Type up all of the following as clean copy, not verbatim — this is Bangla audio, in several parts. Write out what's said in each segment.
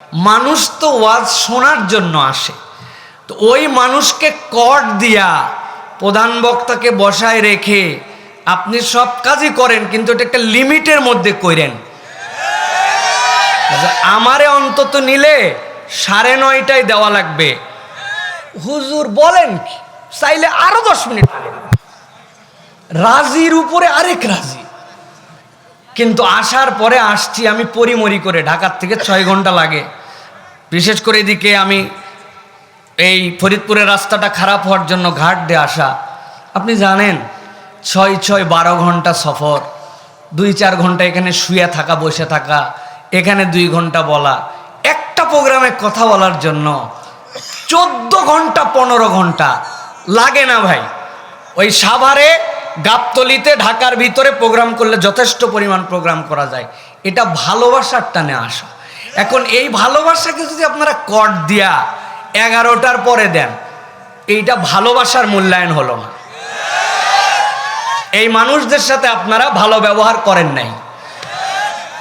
মানুষ তো ওয়াজ শোনার জন্য আসে, তো ওই মানুষকে কট দিয়া প্রধান বক্তাকে বসায় রেখে আপনি সব কাজই করেন, কিন্তু এটা একটা লিমিটের মধ্যে করেন। আমারে অন্তত নিলে 9:30টায় দেওয়া লাগবে। হুজুর বলেন কি, চাইলে আরো 10 মিনিট রাজির উপরে আরেক রাজি, কিন্তু আসার পরে আসছি আমি পরিমরি করে, ঢাকার থেকে 6 ঘন্টা লাগে। বিশেষ করে এদিকে আমি এই ফরিদপুরের রাস্তাটা খারাপ হওয়ার জন্য ঘাট দিয়ে আসা। আপনি জানেন 6-6-12 ঘন্টা সফর, 2-4 ঘন্টা এখানে শুয়ে থাকা, বসে থাকা, এখানে 2 ঘন্টা বলা, একটা প্রোগ্রামে কথা বলার জন্য 14 ঘন্টা 15 ঘন্টা লাগে না ভাই? ওই সাভারে গাবতলিতে ঢাকার ভিতরে প্রোগ্রাম করলে যথেষ্ট পরিমাণ প্রোগ্রাম করা যায়। এটা ভালোবাসার টানে আসা। এখন এই ভালোবাসাকে যদি আপনারা কট দিয়া 11টার পরে দেন, এইটা ভালোবাসার মূল্যায়ন হলো না। এই মানুষদের সাথে আপনারা ভালো ব্যবহার করেন নাই,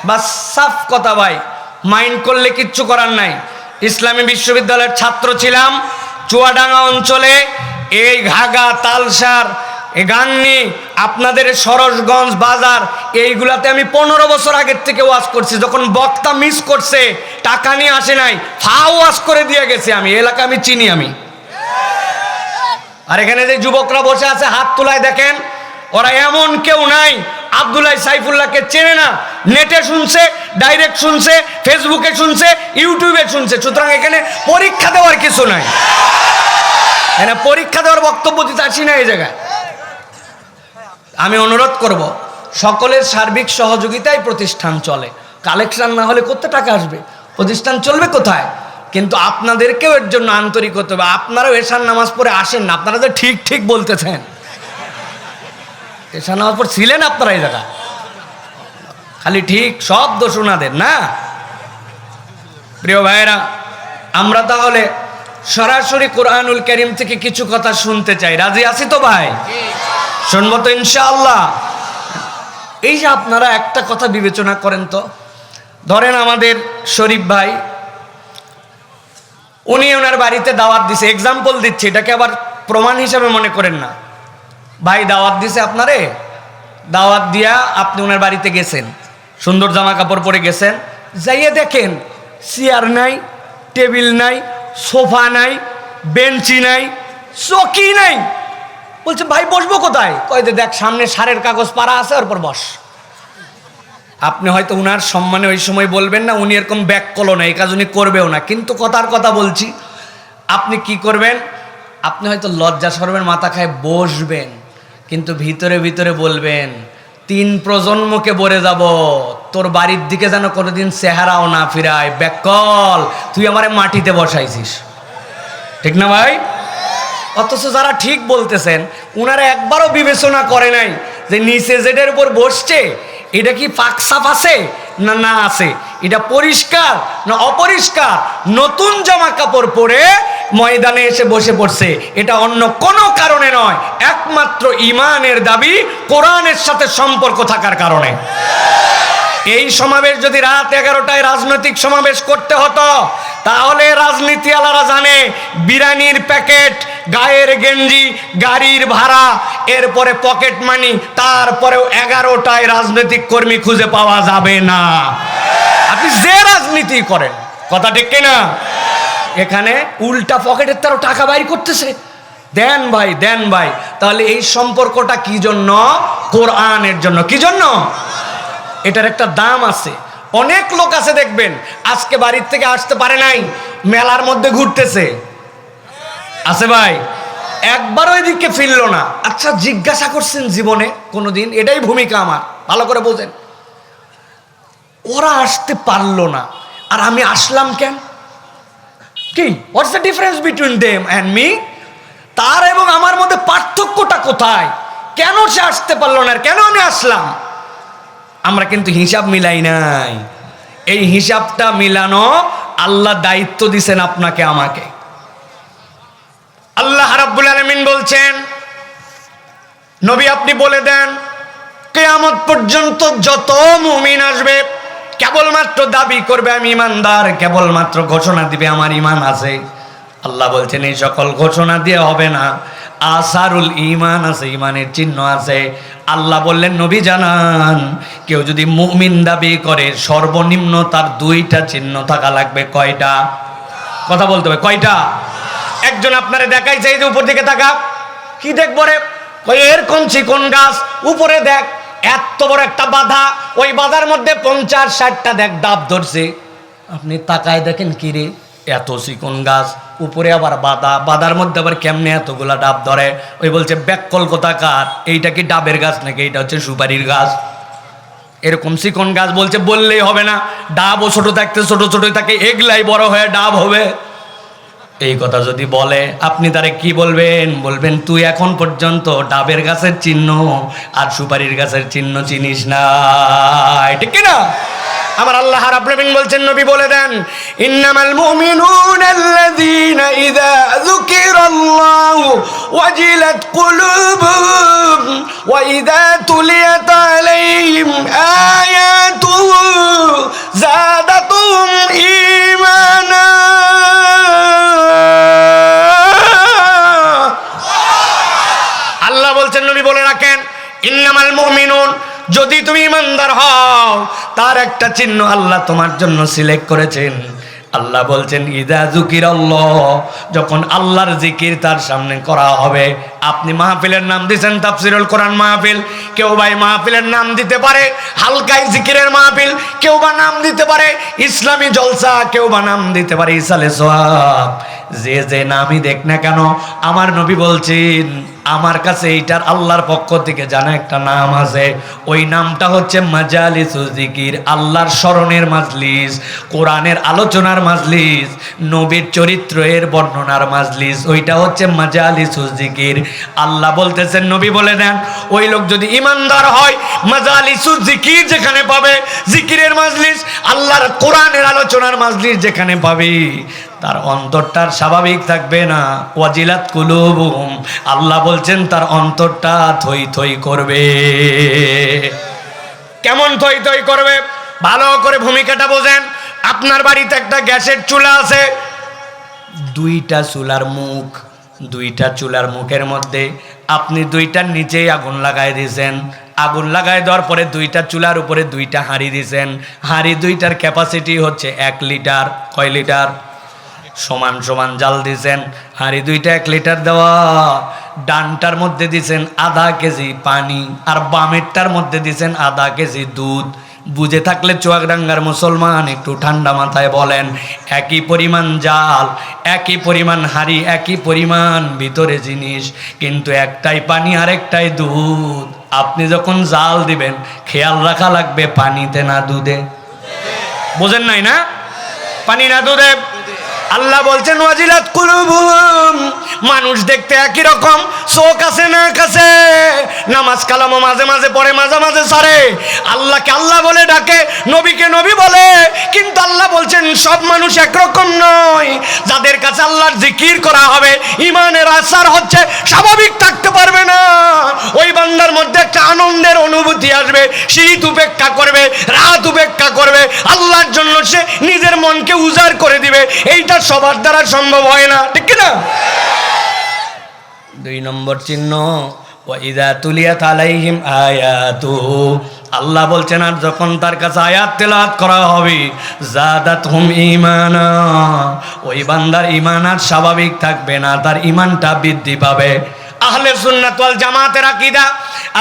বাস সাফ কথা ভাই, মাইন্ড করলে কিচ্ছু করার নাই। ইসলামী বিশ্ববিদ্যালয়ের ছাত্র ছিলাম চুয়াডাঙ্গা অঞ্চলে, এই ঘাগা, তালসার, গান্নি, আপনাদের সরসগঞ্জ বাজার, এইগুলাতে আমি 15 বছর আগের থেকে ওয়াজ করছি। যখন বক্তা মিস করছে, টাকা নিয়ে আসে নাই, ওয়াজ করে দিয়ে গেছে। আমি এলাকা আমি চিনি আমি। আর এখানে যে যুবকরা বসে আছে হাত তোলায় দেখেন, ওরা এমন কেউ নাই আব্দুল্লাহ সাইফুল্লাহকে চেনে না। নেটে শুনছে, ডাইরেক্ট শুনছে, ফেসবুকে শুনছে, ইউটিউবে শুনছে। সুতরাং এখানে পরীক্ষা দেওয়ার কিছু নাই, এখানে পরীক্ষা দেওয়ার বক্তব্য দিতে আসি না এই জায়গায়। আমি অনুরোধ করব, সকলের সার্বিক সহযোগিতায় প্রতিষ্ঠান চলে। কালেকশন না হলে কত টাকা আসবে? প্রতিষ্ঠান চলবে কোথায়? কিন্তু আপনাদেরকেও এর জন্য আন্তরিক হতে হবে। আপনারাও এশার নামাজ পড়ে আসেন না, আপনারা তো ঠিক ঠিক বলতেছেন। এশার নামাজ পড়ে ছিলেন আপনারা এই জায়গায়, খালি ঠিক সব দোষ ওনাদের না। প্রিয় ভাইয়েরা, আমরা তাহলে সরাসরি কোরআনুল কারীম থেকে কিছু কথা শুনতে চাই। রাজি আছি তো ভাই? শুনবো তো ইনশাআল্লাহ। এই যে আপনারা একটা কথা বিবেচনা করেন তো, ধরেন আমাদের শরীফ ভাই, উনি ওনার বাড়িতে দাওয়াত দিছে, এক্সাম্পল দিচ্ছে, এটাকে আবার প্রমাণ হিসাবে মনে করেন না। ভাই দাওয়াত দিছে আপনারে, দাওয়াত দিয়া আপনি ওনার বাড়িতে গেছেন, সুন্দর জামা কাপড় পরে গেছেন, যাইয়ে দেখেন চেয়ার নাই, টেবিল নাই, সোফা নাই, বেঞ্চি নাই, চকি নাই। বলছে ভাই বসবো কোথায়? কয় যে দেখ সামনে সারের কাগজ পাড়া আছে, ওরপর বস। আপনি হয়তো উনার সম্মানে ওই সময় বলবেন না, উনি এরকম ব্যাক করলো না, এই কাজ উনি করবেও না, কিন্তু কথার কথা বলছি, আপনি কি করবেন? আপনি হয়তো লজ্জা শরমের মাথা খায় বসবেন, কিন্তু ভিতরে ভিতরে বলবেন 3 প্রজন্মকে বলে যাব, তোর বাড়ির দিকে যেন কোনোদিন চেহারাও না ফিরায়, ব্যাকল, তুই আমারে মাটিতে বসাইছিস। ঠিক না ভাই? অথচ যারা ঠিক বলতেছেন উনারা একবারও বিবেচনা করে নাই যে নিচে যেটার উপর বসছে এটা কি পাক সাফ আছে না না আছে, এটা পরিষ্কার না অপরিষ্কার। নতুন জামা কাপড় পরে ময়দানে এসে বসে পড়ছে, এটা অন্য কোনো কারণে নয়, একমাত্র ইমানের দাবি, কোরআনের সাথে সম্পর্ক থাকার কারণে। এই সমাবেশ যদি রাত 11টায় রাজনৈতিক সমাবেশ করতে হতো, তাহলে রাজনীতি আলারা জানে বিরিয়ানির প্যাকেট, গায়ের গেঞ্জি, গাড়ির ভাড়া, এরপরে পকেট মানি, তারপরেও 11টায় রাজনৈতিক কর্মী খুঁজে পাওয়া যাবে না। আপনি যে রাজনীতি করেন, কথা ঠিক কিনা? এখানে উল্টা পকেটের তারও টাকা বাইর করতেছে, দেন ভাই দেন ভাই। তাহলে এই সম্পর্কটা কি জন্য? কোরআনের জন্য। কি জন্য? এটার একটা দাম আছে। অনেক লোক আছে দেখবেন আজকে বাড়ির থেকে আসতে পারে নাই, মেলার মধ্যে ঘুরতেছে, আছে ভাই, একবারও এদিকে ফিরল না। আচ্ছা জিজ্ঞাসা করছেন জীবনে কোনোদিন? এটাই ভূমিকা আমার, ভালো করে বোঝেন। ওরা আসতে পারলো না আর আমি আসলাম কেন? কি what's the difference between them and me? তার এবং আমার মধ্যে পার্থক্যটা কোথায়? কেন সে আসতে পারলো না আর কেন আমি আসলাম? আমরা কিন্তু হিসাব মিলাই নাই। এই হিসাবটা মিলানো আল্লাহ দায়িত্ব দিছেন আপনাকে আমাকে। আল্লাহ রাব্বুল আলামিন বলছেন, নবী আপনি বলে দেন কিয়ামত পর্যন্ত যত মুমিন আসবে কেবলমাত্র দাবি করবে আমি ইমানদার, কেবলমাত্র ঘোষণা দিবে আমার ইমান আছে। আল্লাহ বলছেন এই সকল ঘোষণা দিয়ে হবে না, আসারুল ইমান আছে, ইমানের চিহ্ন আছে। আল্লাহ বললেন নবী জানান, কেউ যদি মুমিন দাবি করে সর্বনিম্ন তার 2টা চিহ্ন থাকা লাগবে। কয়টা? কথা বলতে হবে, কয়টা? একজন আপনারে দেখাইছে, এই যে উপর দিকে তাকা, কি দেখবো রে? ওই এরকম চিকন গাছ, উপরে দেখ এত বড় একটা বাধা, ওই বাধার মধ্যে 50-60টা দেখ ডাব ধরছে। আপনি তাকায় দেখেন কি রে, এত চিকন গাছ, উপরে আবার বাধা, বাধার মধ্যে আবার কেমনে এতগুলা ডাব ধরে? ওই বলছে ব্যাককল কোথাকার, এইটা কি ডাবের গাছ নাকি? এইটা হচ্ছে সুপারির গাছ। এরকম চিকন গাছ বলছে, বললেই হবে না, ডাবও ছোট থাকতে ছোট ছোটই থাকে, এগুলাই বড় হয়ে ডাব হবে। এই কথা যদি বলে আপনি তারে কি বলবেন? বলবেন তুই এখন পর্যন্ত ডাবের গাছের চিহ্ন আর সুপারির গাছের চিহ্ন চিনিস না, ঠিক কি না? আমার আল্লাহ রাব্বুল আলামিন বলছেন, নবী বলে দেন, ইন্নামাল মুমিনুনা আল্লাযীনা ইযা যুকিরাল্লাহু ওয়াজিলাত কুলুবুহুম ওয়া ইযা তুলিয়াত আলাইহিম আয়াতুহু যাদাতুহুম ঈমানা। আল্লাহ বলছেন, নবী বলে রাখেন, ইন্নামাল মুমিনুন, যদি তুমি ইমানদার হও তার একটা চিহ্ন আল্লাহ তোমার জন্য সিলেক্ট করেছেন। আল্লাহ বলছেন ইযা যুকিরাল্লাহ, যখন আল্লাহর জিকির তার সামনে করা হবে। আপনি মাহফিলের নাম দিয়েছেন তাফসীরুল কোরআন মাহফিল, কেউ ভাই মাহফিলের নাম দিতে পারে হালকাই জিকিরের মাহফিল, কেউ বা নাম দিতে পারে ইসলামী জলসা, কেউ বা নাম দিতে পারে ইসালে সওয়াব। যে যে নামই দেখ না কেন, আমার নবী বলছেন আমার কাছে এইটার আল্লাহর পক্ষ থেকে জানা একটা নাম আছে, ওই নামটা হচ্ছে মাজালিসুজ জিকির, আল্লাহর স্মরণের মাজলিস, কোরআনের আলোচনার মাজলিস, নবীর চরিত্রের বর্ণনার মাজলিস, ওইটা হচ্ছে মাজালিসুজ জিকির। আল্লাহ বলতেছেন, নবী বলে দেন, ওই লোক যদি ইমানদার হয় মাজালিসুজ জিকির যেখানে পাবে, জিকিরের মাজলিস, আল্লাহর কোরআনের আলোচনার মাজলিস যেখানে পাবে, তার অন্তরটার স্বাভাবিক থাকবে না। ওয়াজিলাত কুলুবুহুম, আল্লাহ বলছেন তার অন্তরটা থই থই করবে। কেমন থই থই করবে? ভালো করে ভূমিকাটা বোঝেন। আপনার বাড়িতে একটা গ্যাসের চুলা আছে, 2টা চুলার মুখ, 2টা চুলার মুখের মধ্যে আপনি 2টার নিচেই আগুন লাগাই দিয়েছেন। আগুন লাগাই দেওয়ার পরে 2টা চুলার উপরে 2টা হাঁড়ি দিয়েছেন। হাঁড়ি 2টার ক্যাপাসিটি হচ্ছে 1 লিটার। কয় লিটার? সমান সমান জাল দিয়েছেন। হাঁড়ি 2টা 1 লিটার দেওয়া, ডানটার মধ্যে দিয়েছেন আধা কেজি পানি, আর বামেরটার মধ্যে দিয়েছেন আধা কেজি দুধ। বুঝে থাকলে চুয়াডাঙ্গার মুসলমান একটু ঠান্ডা মাথায় বলেন, একই পরিমাণ জাল, একই পরিমাণ হাঁড়ি, একই পরিমাণ ভিতরে জিনিস, কিন্তু একটাই পানি আর একটাই দুধ। আপনি যখন জাল দিবেন খেয়াল রাখা লাগবে পানিতে না দুধে। বোঝেন নাই না? পানি না দুধে। আল্লাহ বলছেন ওয়াজিলাত কুলুবুহুম, মানুষ দেখতে একই রকম, চোখ আছে নাক আছে, নামাজ কালামও মাঝে মাঝে পড়ে মাঝে মাঝে ছাড়ে, আল্লাহকে আল্লাহ বলে ডাকে, নবীকে নবী বলে, কিন্তু আল্লাহ বলছেন সব মানুষ একরকম নয়। যাদের কাছে আল্লাহর জিকির করা হবে, ইমানের আসার হচ্ছে স্বাভাবিক থাকতে পারবে না, ওই বান্দার মধ্যে একটা আনন্দের অনুভূতি আসবে, শীত উপেক্ষা করবে, রাত উপেক্ষা করবে, আল্লাহর জন্য সে নিজের মনকে উজাড় করে দিবে। এইটা সবার দ্বারা সম্ভব হয় না, ঠিক না? 2 নম্বর চিহ্ন, ওয়াইদা তুলিয়াত আলাইহিম আয়াতুহু, আল্লাহ বলছেন আর যখন তার কাছে আয়াত তেলাওয়াত করা হবে, যাদাতহুম ঈমানা, ওই বান্দার ঈমান আর স্বাভাবিক থাকবে না, তার ঈমানটা বৃদ্ধি পাবে। আহলে সুন্নাত ওয়াল জামাতের আকীদা,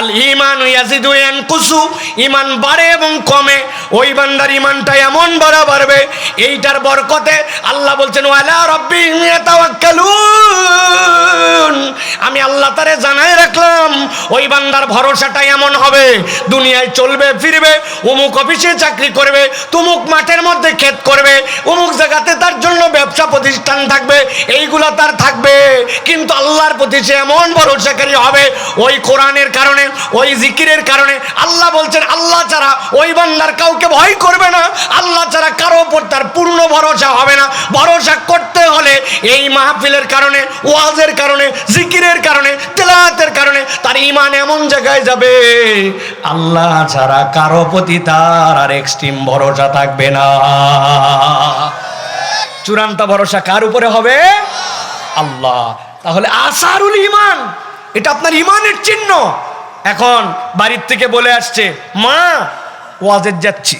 আল ঈমানু ইয়াজিদু ওয়া ইয়ানকুসু, ঈমান বাড়ে এবং কমে। ওই বান্দার ঈমানটা এমন বাড়বে, এইটার বরকতে আল্লাহ বলছেন ওয়ালা রাব্বিহিম ইয়াতাওয়াক্কালুন, আমি আল্লাহ তারে জানাই রাখলাম ওই বান্দার ভরসাটা এমন হবে, দুনিয়ায় চলবে ফিরবে, অমুক অফিসে চাকরি করবে, তুমুক মাঠের মধ্যে ক্ষেত করবে, অমুক জায়গাতে তার জন্য ব্যবসা প্রতিষ্ঠান থাকবে, এইগুলা তার থাকবে, কিন্তু আল্লাহর প্রতি সে এমন ভরসাকারী হবে ওই কোরআনের কারণে, ওই জিকিরের কারণে। আল্লাহ বলছেন আল্লাহ ছাড়া ওই বান্দার কাউকে ভয় করবে না, আল্লাহ ছাড়া কারো উপর তার পূর্ণ ভরসা হবে না। ভরসা করতে হলে বলে এই মাহফিলের কারণে, ওয়াজের কারণে, জিকিরের কারণে, তেলাওয়াতের কারণে তার ঈমান এমন জায়গায় যাবে আল্লাহ ছাড়া কারো প্রতি তার আর এক্সট্রিম ভরসা থাকবে না। চূড়ান্ত ভরসা কার উপরে হবে? আল্লাহ। তাহলে আসারুল ঈমান, এটা আপনার ঈমানের চিহ্ন। এখন বাড়ির থেকে বলে আসছে, মা ওয়াজে যাচ্ছি,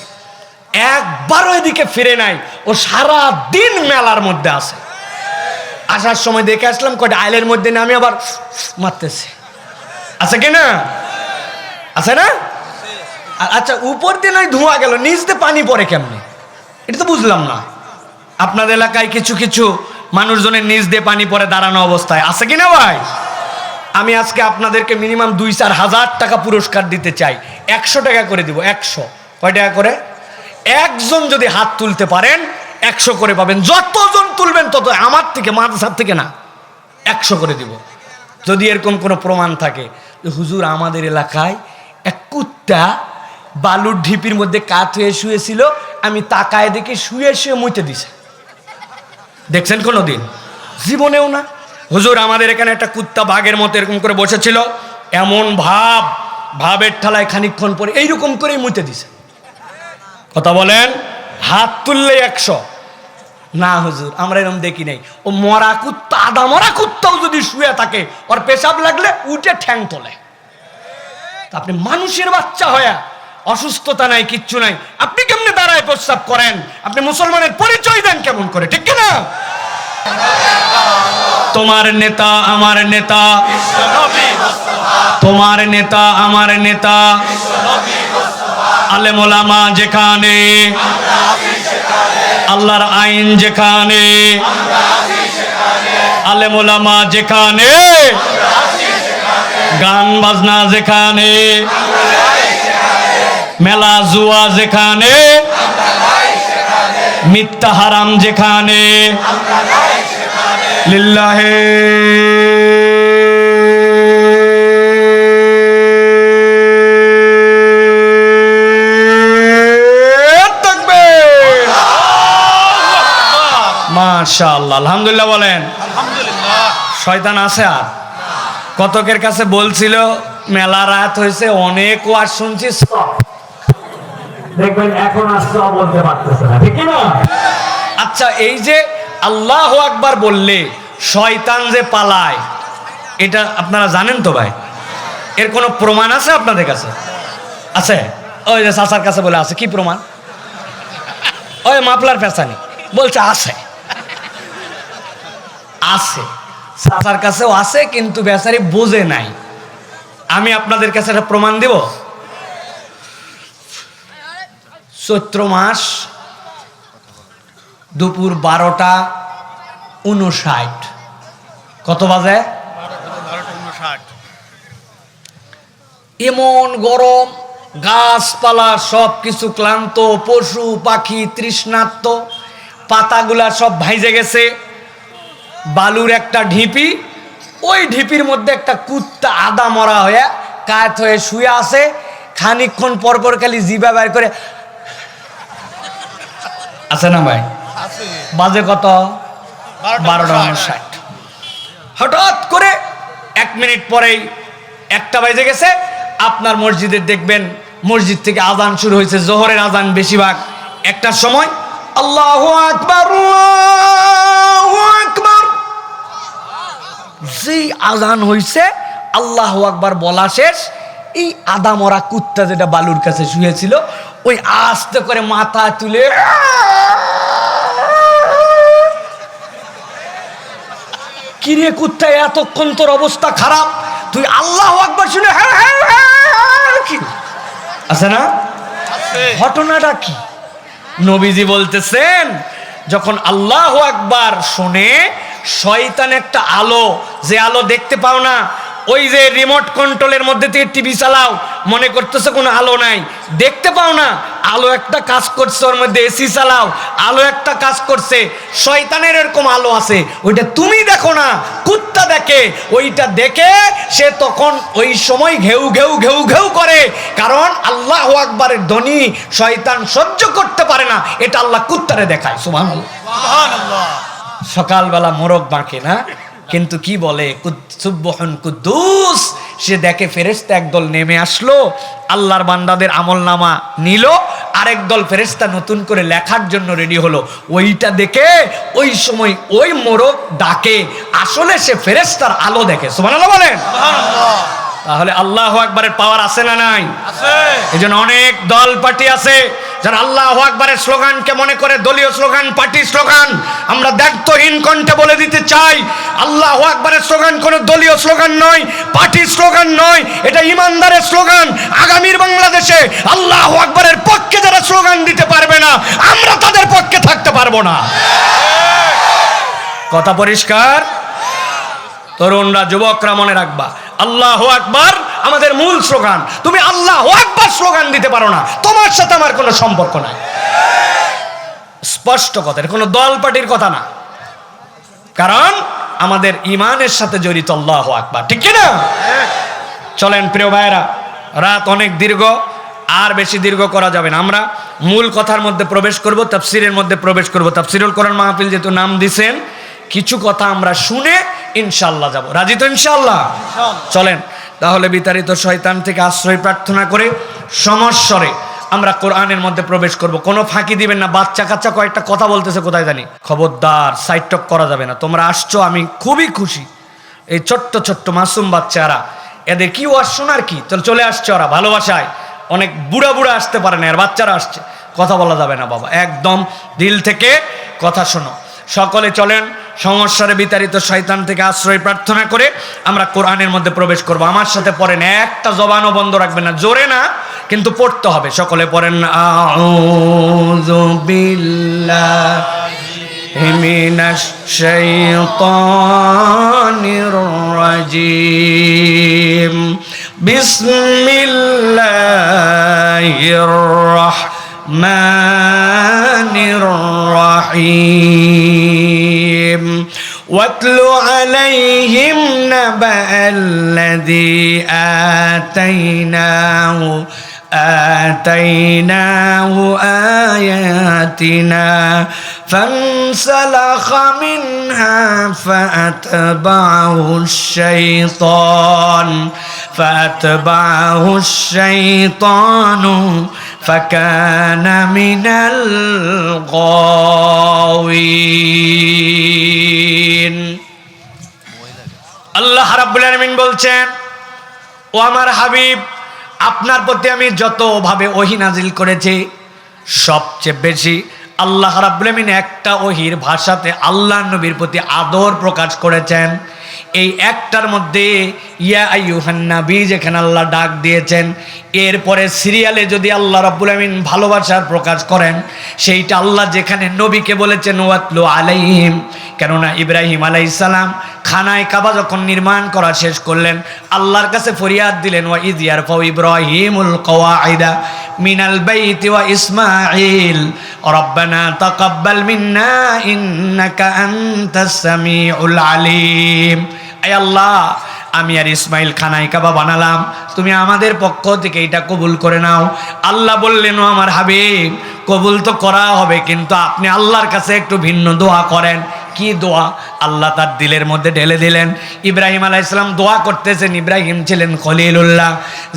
একবারও এদিকে ফিরে নাই, ও সারা দিন মেলার মধ্যে আছে। আসার সময় দেখে আসলাম কয়টা আইলের মধ্যে নামে আবার মারতেছে, আছে কি না? আছে না? আচ্ছা, উপর দিয়ে নয় ধোঁয়া গেল, নিচ দিয়ে পানি পড়ে কেমনে, এটা তো বুঝলাম না। আপনাদের এলাকায় কিছু কিছু মানুষজনের নিচ দিয়ে পানি পড়ে দাঁড়ানো অবস্থায়, আছে কি না ভাই? আমি আজকে আপনাদেরকে মিনিমাম 2-4 হাজার টাকা পুরস্কার দিতে চাই। 100 টাকা করে দিব। 100 কয় টাকা করে? একজন যদি হাত তুলতে পারেন 100 করে পাবেন। যতজন তুলবেন তত, আমার থেকে, মাদ্রাসার থেকে না, 100 করে দিব। যদি এরকম কোনো প্রমাণ থাকে হুজুর আমাদের এলাকায় এক কুত্তা বালুর ঢিপির মধ্যে কাত হয়ে শুয়েছিল, আমি তাকায় দেখে শুয়ে শুয়ে মুইতে দিছে, দেখছেন কোনো দিন? জীবনেও না। হুজুর আমাদের এখানে একটা কুত্তা বাঘের মতো এরকম করে বসেছিল, এমন ভাবের ঠালায় খানিকক্ষণ পরে এইরকম করেই মুইতে দিছে। কথা বলেন, হাত তুললে 100 না হুজুর আমরা এরকম দেখি নাই। ও মরা কুত্তা, আদা মরা কুত্তাও যদি শুয়ে থাকে, ওর পেশাব লাগলে উঠে ঠ্যাং তোলে। আপনি মানুষের বাচ্চা হয়ে, অসুস্থতা নাই, কিচ্ছু নাই, আপনি কেমনে দাঁড়ায় প্রস্রাব করেন? আপনি মুসলমানের পরিচয় দেন কেমন করে, ঠিক কিনা? তোমার নেতা আমার নেতা, তোমার নেতা আমার নেতা, আলেম ওলামা যেখানে, আল্লাহর আইন যেখানে, আলেম ওলামা যেখানে, গান বাজনা যেখানে, মেলা জুয়া যেখানে, মিথ্যা হারাম যেখানে, লিল্লাহে মাশাআল্লাহ, আলহামদুলিল্লাহ বলেন। শয়তান আছে আর কতকের কাছে বলছিল মেলা রাত হয়েছে, অনেক ওয়াজ শুনছি, দেখবেন এখন আসতে বলতে পারতেছে না, ঠিক না? আচ্ছা, এই যে আল্লাহু আকবার বললে শয়তান যে পালায়, এটা আপনারা জানেন তো ভাই? এর কোনো প্রমাণ আছে আপনাদের কাছে? আছে? ওই যে চাচার কাছে বলে আছে, কি প্রমাণ? ওই মাপলার পেছানি বলছে আছে, আছে, চাচার কাছেও আছে, কিন্তু বেচারি বোঝে নাই। আমি আপনাদের কাছে একটা প্রমাণ দেব। চৈত্র মাস, দুপুর 12:59, কত বাজে? 12:59। এমন গরম, গাছপালা সব কিছু ক্লান্ত, পশু পাখি তৃষ্ণার্ত, পাতাগুলা সব ভাইজে গেছে। বালুর একটা ঢিপি, ওই ঢিপির মধ্যে একটা কুত্তা আদা মরা হয়ে কাত হয়ে শুয়ে আছে। খানিকক্ষণ পরপর খালি জিভা বের করে, আছে না ভাই? বাজে কত? 12:59। হঠাৎ করে 1 মিনিট পরেই 1টা বেজে গেছে। আপনার মসজিদে দেখবেন মসজিদ থেকে আজান শুরু হয়েছে, জোহরের আজান বেশিরভাগ 1টার সময়। আল্লাহু আকবার, আল্লাহু আকবার। যেই আজান হয়েছে, আল্লাহু আকবার বলা শেষ, এই আদা মরা কুত্তা যেটা বালুর কাছে শুয়েছিল, ওই আস্তে করে মাথা তুলে, কিরে কুত্তা এতক্ষণ তোর অবস্থা খারাপ, তুই আল্লাহু আকবার শুনে কি আছে না? ঘটনাটা কি? নবীজি বলতেছেন, যখন আল্লাহু আকবার শুনে শয়তান একটা আলো, যে আলো দেখতে পাও না, ওই যে রিমোট কন্ট্রোলের মধ্যে থেকে টিভি চালাও, মনে করতেছে কোনো আলো নাই, দেখতে পাও না, আলো একটা কাজ করছে, ওর মধ্যে এসি চালাও, আলো একটা কাজ করছে। শয়তানের এরকম আলো আছে, ওইটা তুমি দেখো না, কুত্তা দেখে। ওইটা দেখে সে তখন ওই সময় ঘেউ ঘেউ ঘেউ ঘেউ করে, কারণ আল্লাহু আকবারের ধ্বনি শয়তান সহ্য করতে পারে না, এটা আল্লাহ কুত্তারে দেখায়। সুবহানাল্লাহ। সকালবেলা মোরগ বাঁকে না, কিন্তু কি বলে সুবহান কুদ্দুস, সে দেখে ফেরেশতা একদল নেমে আসলো, আল্লাহর বান্দাদের আমলনামা নিল, আরেক দল ফেরেশতা নতুন করে লেখার জন্য রেডি হলো। ওইটা দেখে ওই সময় ওই মোরগ ডাকে, আসলে সে ফেরেশতার আলো দেখে। সুবহানাল্লাহ বলেন। তাহলে আল্লাহু আকবারের পাওয়ার আছে না নাই? আছে। এজন্য অনেক দল পার্টি আছে যারা আল্লাহু আকবারের স্লোগানকে মনে করে দলীয় স্লোগান, পার্টি স্লোগান। আমরা দায়িত্বহীন কণ্ঠে বলে দিতে চাই, আল্লাহু আকবারের স্লোগান কোনো দলীয় স্লোগান নয়, পার্টি স্লোগান নয়, এটা ইমানদারের স্লোগান। আগামীর বাংলাদেশে আল্লাহু আকবারের পক্ষে যারা স্লোগান দিতে পারবে না, আমরা তাদের পক্ষে থাকতে পারবো না। কথা পরিষ্কার? তরুণরা, যুবকরা মনে রাখবা, আল্লাহু আকবার আমাদের মূল স্লোগান। তুমি আল্লাহু আকবার স্লোগান দিতে পারো না, তোমার সাথে আমার কোনো সম্পর্ক নাই। স্পষ্ট কথা, এটা কোনো দল পার্টির কথা না, কারণ আমাদের ইমানের সাথে জড়িত আল্লাহু আকবার, ঠিক কি না? চলেন প্রিয় ভাইরা, রাত অনেক দীর্ঘ, আর বেশি দীর্ঘ করা যাবে না। আমরা মূল কথার মধ্যে প্রবেশ করব, তাফসীরের মধ্যে প্রবেশ করব। তাফসীরুল কোরআন মাহফিল যেহেতু নাম দিছেন, কিছু কথা আমরা শুনে ইনশাআল্লাহ যাব। রাজি তো ইনশাআল্লাহ? চলেন তাহলে বিতাড়িত শয়তান থেকে আশ্রয় প্রার্থনা করে সমস্বরে আমরা কোরআনের মধ্যে প্রবেশ করব। কোনো ফাঁকি দিবেন না। বাচ্চা কাচ্চা কয়েকটা কথা বলতেছে, কোথায় জানি, খবরদার সাইড টক করা যাবে না। তোমরা আসছো, আমি খুবই খুশি। এই ছোট্ট ছোট্ট মাসুম বাচ্চারা, এদের কি ওয়াজ শোনার কি, চলে আসছে ওরা ভালোবাসায়। অনেক বুড়া বুড়া আসতে পারে না, আর বাচ্চারা আসছে, কথা বলা যাবে না বাবা, একদম দিল থেকে কথা শোনো। সকলে চলেন সংস্কারে বিতাড়িত শয়তান থেকে আশ্রয় প্রার্থনা করে আমরা কোরআনের মধ্যে প্রবেশ করব। আমার সাথে পড়েন, একটা জবানও বন্ধ রাখবেন না, জোরে না কিন্তু পড়তে হবে। সকলে পড়েন, আউযু বিল্লাহি মিনাশ শাইতানির রাজিম, বিসমিল্লাহির রাহমানির রাহিম। واتل عليهم نبأ الذي آتيناه آياتنا فانسلخ منها فأتبعه الشيطان فكان من الغاوين। আল্লাহ রাব্বুল আলামিন বলছেন, ও আমার হাবিব, আপনার প্রতি আমি যতভাবে ওহী নাজিল করেছি, সবচেয়ে বেশি আল্লাহ রাব্বুল আলামিন একটা ওহীর ভাষাতে আল্লাহ নবীর প্রতি আদর প্রকাশ করেছেন। এই একটার মধ্যে ইয়া আইয়ুহান নবী যেখানে আল্লাহ ডাক দিয়েছেন, এরপরে সিরিয়ালে যদি আল্লাহ রাব্বুল আমিন ভালোবাসার প্রকাশ করেন, সেইটা আল্লাহ যেখানে নবীকে বলেছেন ওয়াতলু আলাইহিম, কেননা ইব্রাহিম আলাইহিস সালাম খানায় কাবা যখন নির্মাণ করা শেষ করলেন, আল্লাহর কাছে ফরিয়াদ দিলেন, ওয়া ইয ইয়ারফাউ ইব্রাহিমুল কওয়াইদা মিনাল বাইতি ওয়া ইসমাঈল রব্বানা তাকাব্বাল মিন্না ইন্নাকা আনতাস সামিউল আলিম। আয় আল্লাহ, আমি আর ইসমাইল খানায় কাবা বানালাম, তুমি আমাদের পক্ষ থেকে এটা কবুল করে নাও। আল্লাহ বললেন, ও আমার হাবিব, কবুল তো করা হবে, কিন্তু আপনি আল্লাহর কাছে একটু ভিন্ন দোয়া করেন। কি দোয়া? আল্লাহ তার দিলের মধ্যে ঢেলে দিলেন। ইব্রাহিম আলাইহিস সালাম দোয়া করতেছেন, ইব্রাহিম ছিলেন খলিলুল্লাহ,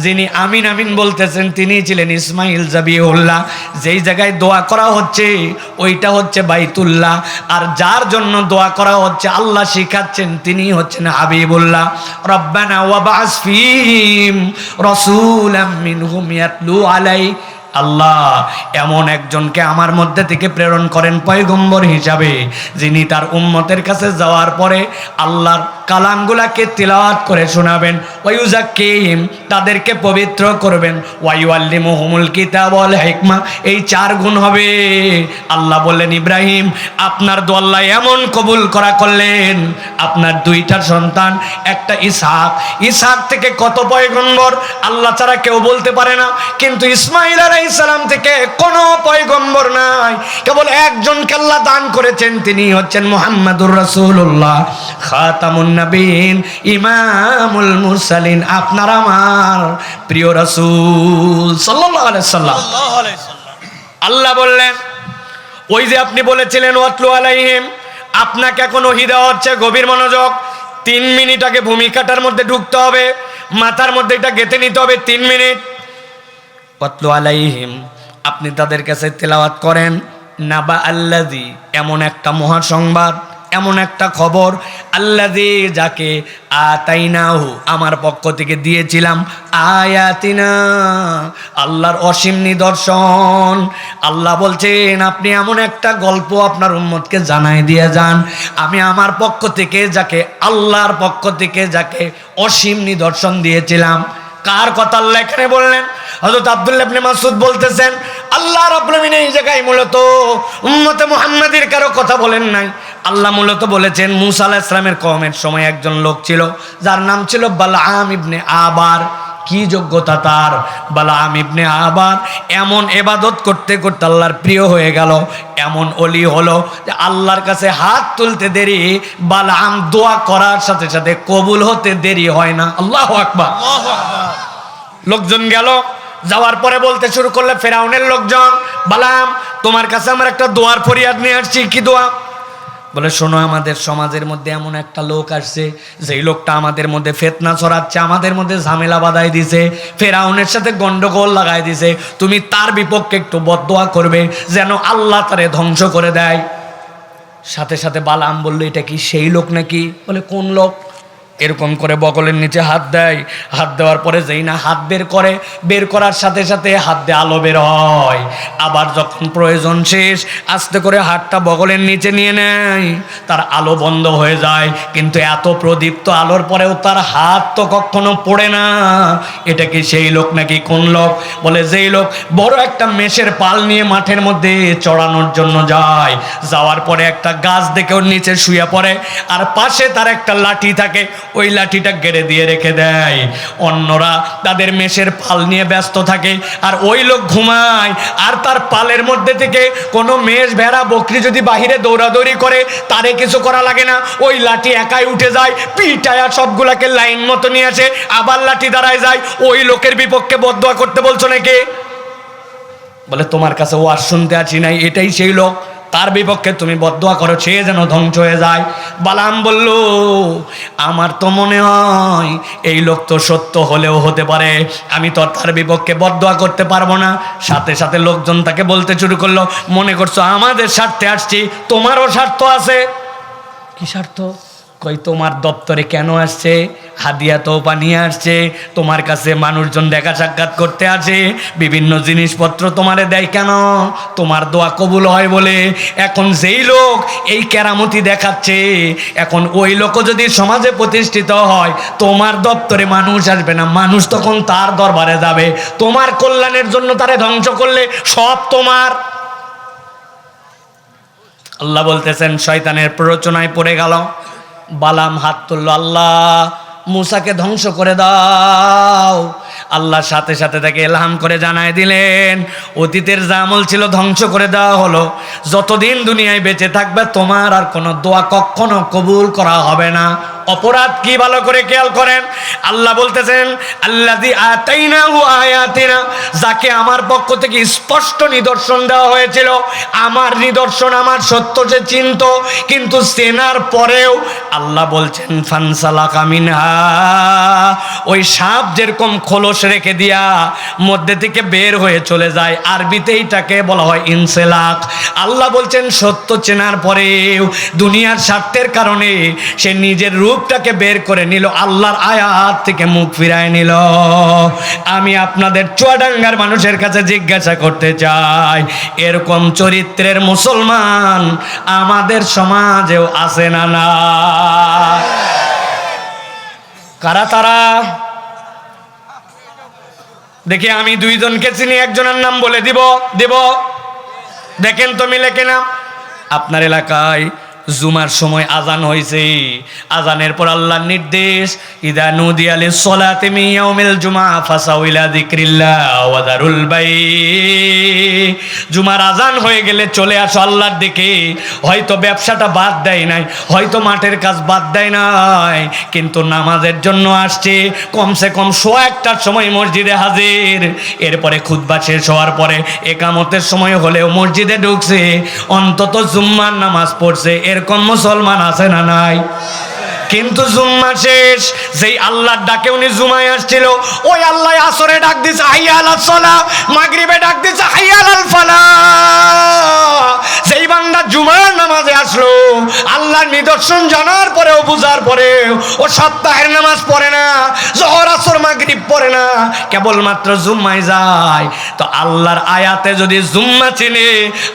যিনি আমিন আমিন বলতেছেন তিনি ছিলেন ইসমাইল জাবিউল্লাহ। যেই জায়গায় দোয়া করা হচ্ছে ওইটা হচ্ছে বাইতুল্লাহ, আর যার জন্য দোয়া করা হচ্ছে আল্লাহ শিখাচ্ছেন তিনি হচ্ছেন হাবিবুল্লাহ। রব্বানা ওয়া বা'স ফীহিম রাসূলাম মিনহুম ইয়াতলু আলাইহি, আল্লাহ এমন একজনকে আমার মধ্যে থেকে প্রেরণ করেন পয়গম্বর হিসাবে, যিনি তার উম্মতের কাছে যাওয়ার পরে আল্লাহর কালামগুলাকে তিলাওয়াত করে শোনাবেন। ওয়ায়ুজাক্কিহিম, তাদেরকে পবিত্র করবেন। ওয়ায়ুআল্লিমুহুমুল কিতাব ওয়াল হিকমা, এই 4 গুণ হবে। আল্লাহ বললেন, ইব্রাহিম আপনার দোয়া আল্লাহ এমন কবুল করলেন, আপনার 2টা সন্তান, একটা ইসহাক। ইসহাক থেকে কত পয়গম্বর আল্লাহ ছাড়া কেউ বলতে পারে না, কিন্তু ইসমাইল আলাইহিস সালাম থেকে কোনো পয়গম্বর নাই, কেবল একজনকে আল্লাহ দান করেছেন, তিনি হচ্ছেন মুহাম্মাদুর রাসূলুল্লাহ খাতামুন নবীন ইমামুল মুরসালিন, আপনার আমার প্রিয় রাসূল সাল্লাল্লাহু আলাইহি সাল্লাম। আল্লাহ বললেন, ওই যে আপনি বলেছিলেন ওয়াতলু আলাইহিম, আপনাকে এখন ওহী দেওয়া হচ্ছে, গভীর মনোযোগ। 3 মিনিট আগে ভূমিকাটার মধ্যে ঢুকতে হবে, মাথার মধ্যে এটা গেঁথে নিতে হবে। 3 মিনিট। ওয়াতলু আলাইহিম, আপনি তাদের কাছে তেলাওয়াত করেন, নাবা আল্লাযী, এমন একটা মহাসংবাদ, এমন একটা খবর, আল্লাযী, যাকে আতাইনাহু, আমার পক্ষ থেকে দিয়েছিলাম, আয়াতিনা, আল্লাহর অসীম নিদর্শন। আল্লাহ বলছেন আপনি এমন একটা গল্প আপনার উম্মতকে জানাই দিয়ে যান, আমি আমার পক্ষ থেকে যাকে, আল্লাহর পক্ষ থেকে যাকে অসীম নিদর্শন দিয়েছিলাম। কার কথা আল্লাহ এখানে বললেন? হযরত আব্দুল্লাহ ইবনে মাসউদ বলতেছেন আল্লাহ রাব্বুল আলামিন এই জায়গায় মূলত উম্মতে মুহাম্মাদের কারো কথা বলেন নাই। আল্লাহ মূলত বলেছেন মূসা আলাইহিস সালামের কওমের সময় একজন লোক ছিল যার নাম ছিল বালআম ইবনে আবার। কি যোগ্যতা তার! বালআম ইবনে আবার এমন ইবাদত করতে করতে আল্লাহর প্রিয় হয়ে গেল, এমন ওলি হলো যে আল্লাহর কাছে হাত তুলতে দেরি, বালআম দোয়া করার সাথে সাথে কবুল হতে দেরি হয় না। আল্লাহু আকবার। লোকজন গেল, যাওয়ার পরে বলতে শুরু করলে ফেরাউনের লোকজন, বালআম তোমার কাছে আমার একটা দোয়ার ফরিয়াদ নিয়ে আসছি। কি দোয়া? বলে শোনো, আমাদের সমাজের মধ্যে এমন একটা লোক আসছে, যেই লোকটা আমাদের মধ্যে ফিতনা ছড়াচ্ছে, আমাদের মধ্যে ঝামেলা বাঁধাই দিছে, ফেরাউনের সাথে গন্ডগোল লাগাই দিছে। তুমি তার বিপক্ষে একটু বদদোয়া করবে যেন আল্লাহ তারে ধ্বংস করে দেয়। সাথে সাথে বালআম বলল এটা কি সেই লোক নাকি? বলে কোন লোক? এরকম করে বগলের নিচে হাত দেয়, হাত দেওয়ার পরে যেই না হাত বের করে, বের করার সাথে সাথে হাত দিয়ে আলো বের হয়। আবার যখন প্রয়োজন শেষ, আস্তে করে হাতটা বগলের নিচে নিয়ে নেয়, তার আলো বন্ধ হয়ে যায়। কিন্তু এত প্রদীপ্ত আলোর পরেও তার হাত তো কখনো পড়ে না। এটা কি সেই লোক নাকি? কোন লোক? বলে যেই লোক বড় একটা মেষের পাল নিয়ে মাঠের মধ্যে চড়ানোর জন্য যায়, যাওয়ার পরে একটা গাছ দেখে ওর নিচে শুয়ে পড়ে, আর পাশে তার একটা লাঠি থাকে, ওই লাঠিটা গেড়ে দিয়ে রেখে দেয়। অন্যরা তাদের মেষের পাল নিয়ে ব্যস্ত থাকে, আর ওই লোক ঘুমায়। আর তার পালের মধ্যে থেকে কোনো মেষ, ভেড়া, বকরি যদি বাহিরে দৌড়াদৌড়ি করে, তারে কিছু করা লাগে না, ওই লাঠি একাই উঠে যায়, পিটায়া সবগুলাকে লাইন মতো নিয়ে আসে, আবার লাঠি দাঁড়ায় যায়। ওই লোকের বিপক্ষে বদদোয়া করতে বলছো নাকি? বলে তোমার কাছে ওয়াজ শুনতে আছি নাই, এটাই সেই লোক, তার বিপক্ষে তুমি বদদোয়া করো, সে যেন ধ্বংস হয়ে যায়। বালাম বলল আমার তো মনে হয় এই লোক তো সত্য হলেও হতে পারে, আমি তো তার বিপক্ষে বদদোয়া করতে পারবো না। সাথে সাথে লোকজন তাকে বলতে শুরু করলো, মনে করছো আমাদের স্বার্থে আসছি, তোমারও স্বার্থ আছে। কি স্বার্থ? কই তোমার দপ্তরে কেন আসছে? হাদিয়া তোপা নিয়ে আসছে, তোমার কাছে মানুষজন দেখা সাক্ষাৎ করতে আসে, বিভিন্ন জিনিসপত্র তোমারে দেয় কেন? তোমার দোয়া কবুল হয় বলে। এখন যেই লোক এই কেরামতি দেখাচ্ছে, এখন ওই লোকও যদি সমাজে প্রতিষ্ঠিত হয়, তোমার দপ্তরে মানুষ আসবে না, মানুষ তখন তার দরবারে যাবে। তোমার কল্যাণের জন্য তারে ধ্বংস করলে সব তোমার। আল্লাহ বলতেছেন শয়তানের প্ররোচনায় পড়ে গেল। বালাম হাত তুলল, আল্লাহ মূসাকে ধ্বংস করে দাও। আল্লাহ সাথে সাথে তাকে ইলহাম করে জানায় দিলেন, অতীতের যা আমল ছিল ধ্বংস করে দেওয়া হলো, যতদিন দুনিয়ায় বেঁচে থাকবে তোমার আর কোনো দোয়া কখনো কবুল করা হবে না। অপরাধ কি ভালো করে খেয়াল করেন। আল্লাহ বলতেছেন আল্লাযী আতাইনাহু আয়াতিনা, যাকে আমার পক্ষ থেকে স্পষ্ট নিদর্শন দেওয়া হয়েছিল, আমার নিদর্শন, আমার সত্য সে চিনত, কিন্তু চেনার পরেও আল্লাহ বলছেন ফানসালাকা মিনহা, ওই সাপ যেরকম খোলস রেখে দিয়া মধ্যে থেকে বের হয়ে চলে যায়, আরবিতে এটাকে বলা হয় ইনসেলাক। আল্লাহ বলছেন সত্য চেনার পরেও দুনিয়ার স্বার্থের কারণে সে নিজের রূপটাকে বের করে নিল, আল্লাহর আয়াত থেকে মুখ ফিরায় নিল। আমি আপনাদের চুয়াডাঙ্গার মানুষের কাছে জিজ্ঞাসা করতে চাই, এরকম চরিত্রের মুসলমান আমাদের সমাজেও আছে না? না, কারা তারা? দেখি আমি দুইজনকে চিনি, একজনের নাম বলে দিব। দেখেন তো মিলে কিনা। আপনার এলাকায় জুমার সময় আজান হয়েছে, আজানের পর আল্লাহর নির্দেশ, ইদা নুদিয়া লিস-সালাতি মিন ইয়াউমিল জুমআ ফাসাউ ইলা যিকরিল্লাহ ওয়া যারুল বাই। জুমার আজান হয়ে গেলে চলে আসো আল্লাহর দিকে। হয়তো ব্যবসাটা বাদ দেয় নাই, হয়তো মাঠের কাজ বাদ দেয় নাই, কিন্তু নামাজের জন্য আসছে। কমসে কম 1:15টার সময় মসজিদে হাজির। এরপরে খুতবা শেষ হওয়ার পরে একামতের সময় হলেও মসজিদে ঢুকছে, অন্তত জুম্মার নামাজ পড়ছে। এর এরকম মুসলমান আছে না নাই? কিন্তু জুম্মা শেষ, যেই আল্লাহর ডাকে উনি জুমায় আসছিল, ওই আল্লাহ আসরে ডাক দিছে হাইয়া আলাস সালাহ, মাগরিবে ডাক দিছে হাইয়া আলাল ফালাহ। যেই বান্দা জুমার নামাজে আসলো, আল্লাহর নিদর্শন জানার পরেও, বুঝার পরেও ও সপ্তাহের নামাজ পড়ে না, জোহর আসর মাগরিব পড়ে না, কেবলমাত্র জুম্মায় যায়, তো আল্লাহর আয়াতে যদি জুম্মা চিনে,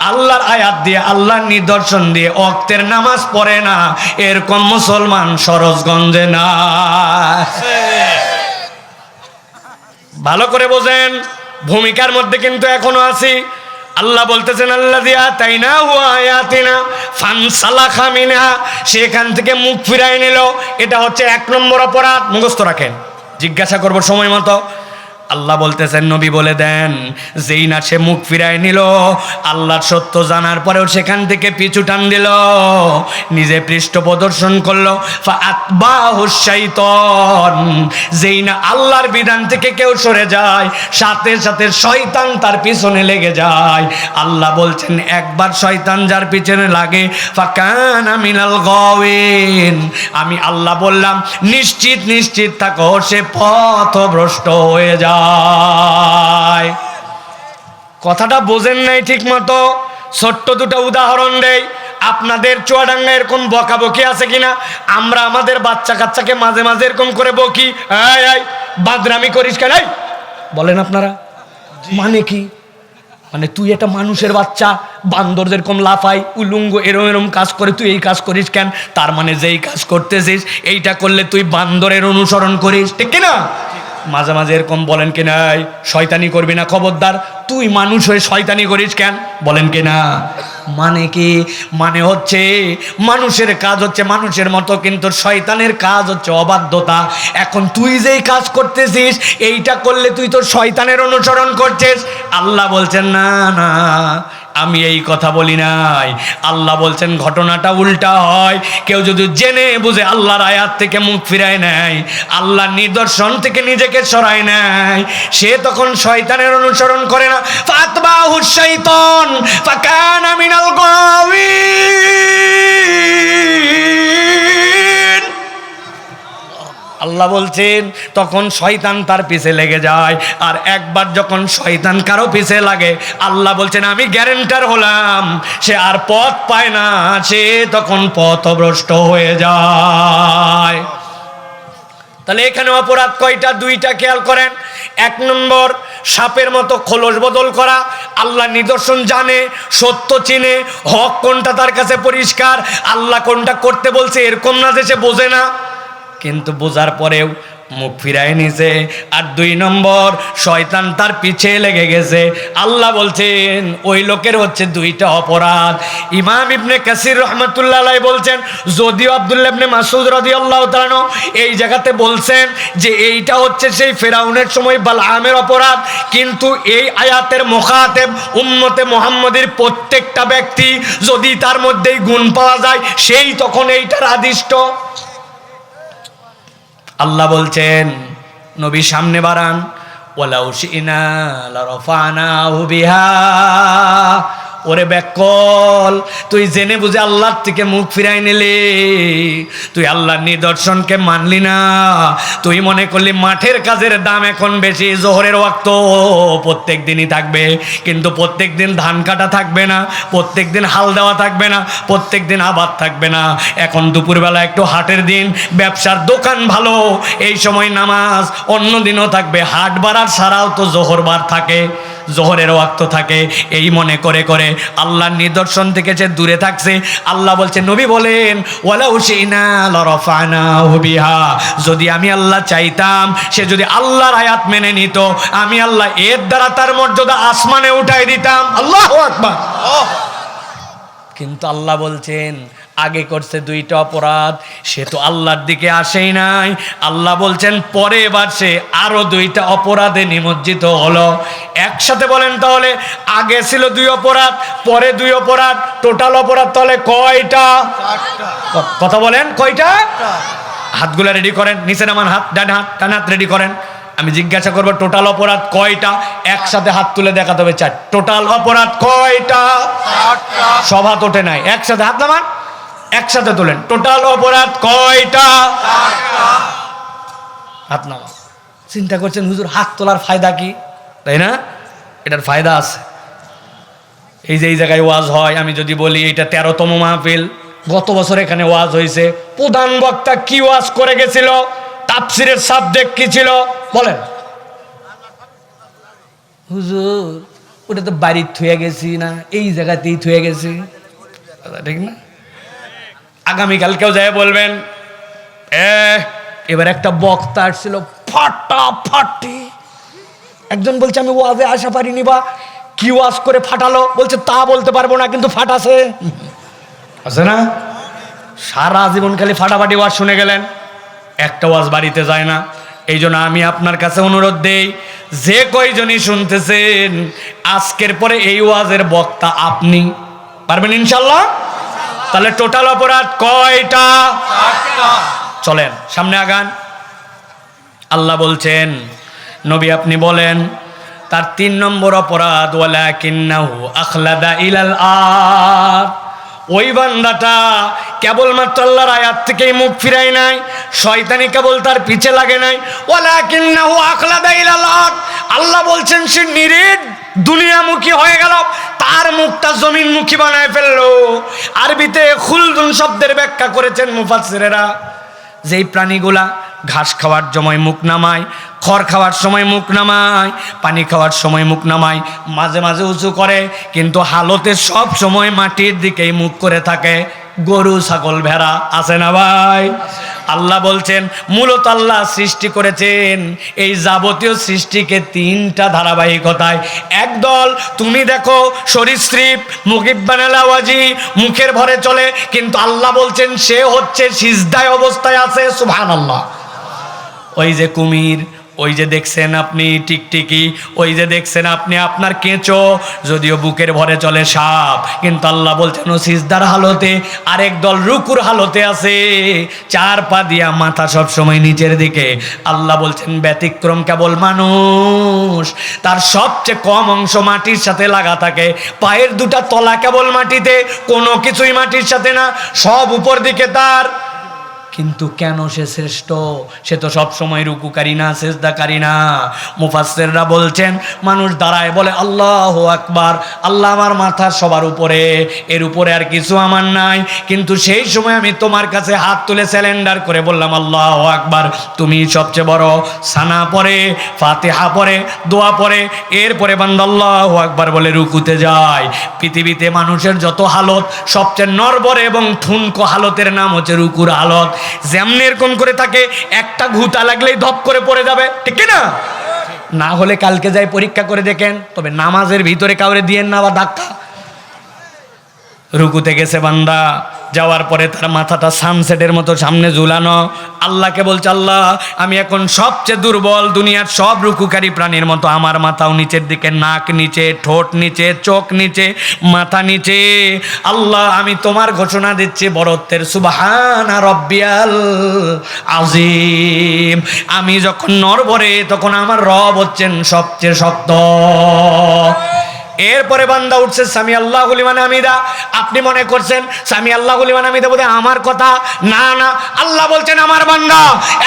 আল্লাহর আয়াত দিয়ে, আল্লাহর নিদর্শন দিয়ে ওয়াক্তের নামাজ পড়ে না, এরকম মুসলমান সরোজগঞ্জে না। ভালো করে বোঝেন, ভূমিকার মধ্যে কিন্তু এখনো আছি। আল্লাহ বলতেছেন আল্লাযী আতাইনাহু আয়াতিনা ফানসালাখা মিনহা, সেখান থেকে মুখ ফিরায় নিল। এটা হচ্ছে 1 নম্বর অপরাধ। মুখস্থ রাখেন, জিজ্ঞাসা করব সময় মতো। আল্লাহ বলতেছেন, নবী বলে দেন, যেই না সে মুখ ফিরায় নিল, আল্লাহর সত্য জানার পরেও সেখান থেকে পিছু টান দিল, নিজে পৃষ্ঠ প্রদর্শন করলো, ফাআতবাহুশ শাইতান, যেই না আল্লাহর বিধান থেকে কেউ সরে যায়, সাথে সাথে শয়তান তার পিছনে লেগে যায়। আল্লাহ বলছেন, একবার শয়তান যার পিছনে লাগে, ফাকানা মিনাল গাওয়িন, আমি আল্লাহ বললাম নিশ্চিত নিশ্চিত থাকো, সে পথভ্রষ্ট হয়ে যায়। কথাটা বোঝেন নাই ঠিক মতো। ছোট্ট দুটো উদাহরণ দেই। আপনাদের চুয়াডাঙ্গা এরকম বকাবকি আছে কিনা? আমরা আমাদের বাচ্চা কাচ্চাকে মাঝে মাঝে এরকম করে বকি, এই বাদরামি করিস কেন, বলেন আপনারা? মানে কি? মানে তুই একটা মানুষের বাচ্চা, বান্দর যেরকম লাফাই, উলুঙ্গ এরম এরম কাজ করে, তুই এই কাজ করিস কেন? তার মানে যেই কাজ করতেছিস, এইটা করলে তুই বান্দরের অনুসরণ করিস, ঠিক কিনা? মাঝে মাঝে এরকম বলেন কিনা, শয়তানি করবি না, খবরদার, তুই মানুষ হয়ে শয়তানি করিস কেন, বলেন কিনা? মানে কি? মানে হচ্ছে মানুষের কাজ হচ্ছে মানুষের মতো, কিন্তু শয়তানের কাজ হচ্ছে অবাধ্যতা। এখন তুই যেই কাজ করতেছিস, এইটা করলে তুই তো শয়তানের অনুসরণ করছিস। আল্লাহ বলছেন না না, আমি এই কথা বলি নাই। আল্লাহ বলছেন ঘটনাটা উল্টা হয়। কেউ যদি জেনে বুঝে আল্লাহর আয়াত থেকে মুখ ফিরায় নেয়, আল্লাহর নিদর্শন থেকে নিজেকে সরায় নেয়, সে তখন শয়তানের অনুসরণ করে না। ফাতবাহুশ শাইতান ফাকানা মিনাল গাওয়িন। আল্লাহ বলছেন তখন শয়তান তার পিছে লেগে যায়। আর একবার যখন শয়তান কারো পিছে লাগে, আল্লাহ বলছেন আমি গ্যারেন্টার হলাম, সে আর পথ পায় না, সে তখন পথভ্রষ্ট হয়ে যায়। তাহলে এখানে অপরাধ কয়টা? 2টা, খেয়াল করেন। 1 নম্বর, সাপের মতো খোলস বদল করা। আল্লাহ নিদর্শন জানে, সত্য চিনে, হক কোনটা তার কাছে পরিষ্কার, আল্লাহ কোনটা করতে বলছে, এরকম না যে সে বোঝে না, কিন্তু বোঝার পরেও মুখ ফিরায় নিছে। আর 2 নম্বর, শয়তান তার পিছে লেগে গেছে। আল্লাহ বলছেন ওই লোকের হচ্ছে 2টা অপরাধ। ইমাম ইবনে কাসির রহমাতুল্লাহ আলাইহি বলছেন, যদিও আব্দুল্লাহ ইবনে মাসউদ রাদিয়াল্লাহু তাআলা আনহু এই জায়গাতে বলছেন যে এইটা হচ্ছে সেই ফেরাউনের সময় বালআমের অপরাধ, কিন্তু এই আয়াতের মুখাতেব উম্মতে মুহাম্মাদের প্রত্যেকটা ব্যক্তি, যদি তার মধ্যেই গুণ পাওয়া যায়, সেই তখন এইটার আদিষ্ট। আল্লাহ বলছেন নবী সামনে বাড়ান, ওয়ালাউ শিনা লারাফানাহু বিহা। ওরে ব্যাকল, তুই জেনে বুঝে আল্লাহর থেকে মুখ ফিরাই নিলি, তুই আল্লাহর নিদর্শনকে মানলি না। তুই মনে করলি মাঠের কাজের দাম এখন বেশি, জোহরের ওয়াক্ত প্রত্যেক দিনই থাকবে, কিন্তু প্রত্যেক দিন ধান কাটা থাকবে না, প্রত্যেক দিন হাল দেওয়া থাকবে না, প্রত্যেক দিন আবাদ থাকবে না। এখন দুপুরবেলা একটু হাটের দিন, ব্যবসার দোকান ভালো, এই সময় নামাজ, অন্য দিনও থাকবে। হাট বাড়ার ছাড়াও তো জোহর বার থাকে, জোহরের ওয়াক্ত থাকে। এই মনে করে করে আল্লাহর নিদর্শন থেকে যে দূরে থাকছে। আল্লাহ বলছে, নবী বলেন ওয়ালাউ শিনা লারাফানাহু বিহা, যদি আমি আল্লাহ চাইতাম, সে যদি আল্লাহর আয়াত মেনে নিত, আমি আল্লাহ এর দ্বারা তার মর্যাদা আসমানে উঠাই দিতাম। আল্লাহু আকবার। কিন্তু আল্লাহ বলছেন আগে করছে 2টা অপরাধ, সে তো আল্লাহর দিকে আসেই নাই। আল্লাহ বলছেন পরে এবার সে আরো 2টা অপরাধে নিমজ্জিত হলো। একসাথে বলেন তাহলে, আগে ছিল 2 অপরাধ, পরে 2 অপরাধ, টোটাল অপরাধ তাহলে কয়টা? কথা বলেন কয়টা? হাতগুলো রেডি করেন, নিচে নামান হাত, ডান হাত রেডি করেন। আমি জিজ্ঞাসা করবো টোটাল অপরাধ কয়টা? একসাথে হাত তুলে দেখাতে হবে 4। টোটাল অপরাধ কয়টা? সব হাত ওঠে নাই, একসাথে হাত নামান। একসাথে তোলেন। টোটাল অপরাধ কয়টা? হাত নামা। চিন্তা করছেন হুজুর হাত তোলার ফায়দা কি, তাই না? এটার ফায়দা আছে। এই যে এই জায়গায় ওয়াজ হয়, আমি যদি বলি এটা 13তম মাহফিল, গত বছর এখানে ওয়াজ হয়েছে, প্রধান বক্তা কি ওয়াজ করে গেছিল, তাফসিরের সাবজেক্ট কি ছিল বলেন? হুজুর ওটা তো বাড়ির থুয়ে গেছি না, এই জায়গাতেই থুয়ে গেছি, ঠিক না? আগামীকালকেও যায় বলবেন এবার একটা বক্তা আসছিল ফাটাফাটি, একজন বলছে আমি ওয়াজে আসা পারিনি, বা কি ওয়াজ করে ফাটালো, বলছে তা বলতে পারবো না কিন্তু ফাটাছে, আছে না? সারা জীবন খালি ফাটাফাটি ওয়াজ শুনে গেলেন, একটা ওয়াজ বাড়িতে যায় না। এই জন্য আমি আপনার কাছে অনুরোধ দেই, যে কয়জনই শুনতেছেন আজকের পরে এই ওয়াজের বক্তা আপনি, পারবেন ইনশাল্লাহ? তাহলে টোটাল অপরাধ কয়টা? চলেন সামনে আগান। আল্লাহ বলছেন নবী আপনি বলেন তার 3 নম্বর অপরাধ, ওয়ালাকিন্নাহু আখলাদা ইলাল আরদ। ওই বান্দাটা কেবলমাত্র আল্লাহর আয়াত থেকেই মুখ ফিরায় নাই, শয়তানি কেবল তার পিছে লাগে নাই। ওয়ালাকিন্নাহু আখলাদা ইলাল আরদ, আল্লাহ বলছেন সে নিরেট দুনিয়ামুখী হয়ে গেল, তার মুখটা জমিনমুখী বানায় ফেললো। আরবিতে খুলদুন শব্দের ব্যাখ্যা করেছেন মুফাসসিরেরা, যেই প্রাণীগুলা ঘাস খাওয়ার সময় মুখ নামায়, খড় খাওয়ার সময় মুখ নামায়, পানি খাওয়ার সময় মুখ নামায়, মাঝে মাঝে উঁচু করে, কিন্তু হালতে সব সময় মাটির দিকেই মুখ করে থাকে, গরু ছাগল ভেড়া, আছে না ভাই? আল্লাহ বলছেন মূলত আল্লাহ সৃষ্টি করেছেন এই যাবতীয় সৃষ্টিকে 3টা ধারাবাহিকতায়। একদল তুমি দেখো সরীসৃপ, মুকিব্বানাল আওয়াজি, মুখের ভরে চলে, কিন্তু আল্লাহ বলছেন সে হচ্ছে সিজদায় অবস্থায় আছে, সুবহানাল্লাহ। ওই যে কুমির, ওই যে দেখছেন আপনি টিকটিকি, ওই যে দেখছেন আপনি আপনার কেঁচো, যদিও বুকের ভরে চলে সাপ, কিন্তু আল্লাহ বলছেন ও সিজদার হালতে। আরেক দল রুকুর হালতে আছে, 4 পা দিয়া মাথা সব সময় নিচের দিকে। আল্লাহ বলছেন ব্যতিক্রম কেবল মানুষ, তার সবচেয়ে কম অংশ মাটির সাথে লাগা থাকে, পায়ের 2টা তলা কেবল মাটিতে, কোনো কিছুই মাটির সাথে না, সব উপর দিকে তার। কিন্তু কেন সে শ্রেষ্ঠ? সে তো সব সময় রুকুকারী না, সেজদাকারী না। মুফাসসিররা বলছেন মানুষ দাঁড়ায় বলে আল্লাহু আকবার, আল্লাহ আমার মাথার সবার উপরে, এর উপরে আর কিছু আমার নাই, কিন্তু সেই সময় আমি তোমার কাছে হাত তুলে স্যালেন্ডার করে বললাম আল্লাহু আকবার, তুমি সবচেয়ে বড়। সানা পড়ে, ফাতিহা পড়ে, দোয়া পড়ে, এরপরে বান্দা আল্লাহু আকবার বলে রুকুতে যায়। পৃথিবীতে মানুষের যত হালত, সবচেয়ে নরবরে এবং ঠুনকো হালতের নাম হচ্ছে রুকুর হালত। যেমন এরকম করে থাকে, একটা ঘুতা লাগলেই ধপ করে পড়ে যাবে, ঠিক না? না হলে কালকে যাই পরীক্ষা করে দেখেন, তবে নামাজের ভিতরে কাউরে দিয়েন না বা ধাক্কা। রুকুতে গেছে বান্দা, যাওয়ার পরে তার মাথাটা সানসেটের মতো সামনে ঝুলানো, আল্লাহকে বলছে আল্লাহ আমি এখন সবচেয়ে দুর্বল, দুনিয়ার সব রুকুকারী প্রাণীর মতো আমার মাথাও নিচের দিকে, নাক নিচে, ঠোঁট নিচে, চোখ নিচে, মাথা নিচে। আল্লাহ আমি তোমার ঘোষণা দিচ্ছি বরত্বের, সুবহানা রব্বিয়াল আযীম। আমি যখন নড়বড়ে তখন আমার রব হচ্ছেন সবচেয়ে শক্ত। এরপরে বান্দা উঠছে সামি আল্লাহু লিমান হামিদা। আপনি মনে করছেন সামি আল্লাহু লিমান হামিদা বলে আমার কথা, না না, আল্লাহ বলছেন আমার বান্দা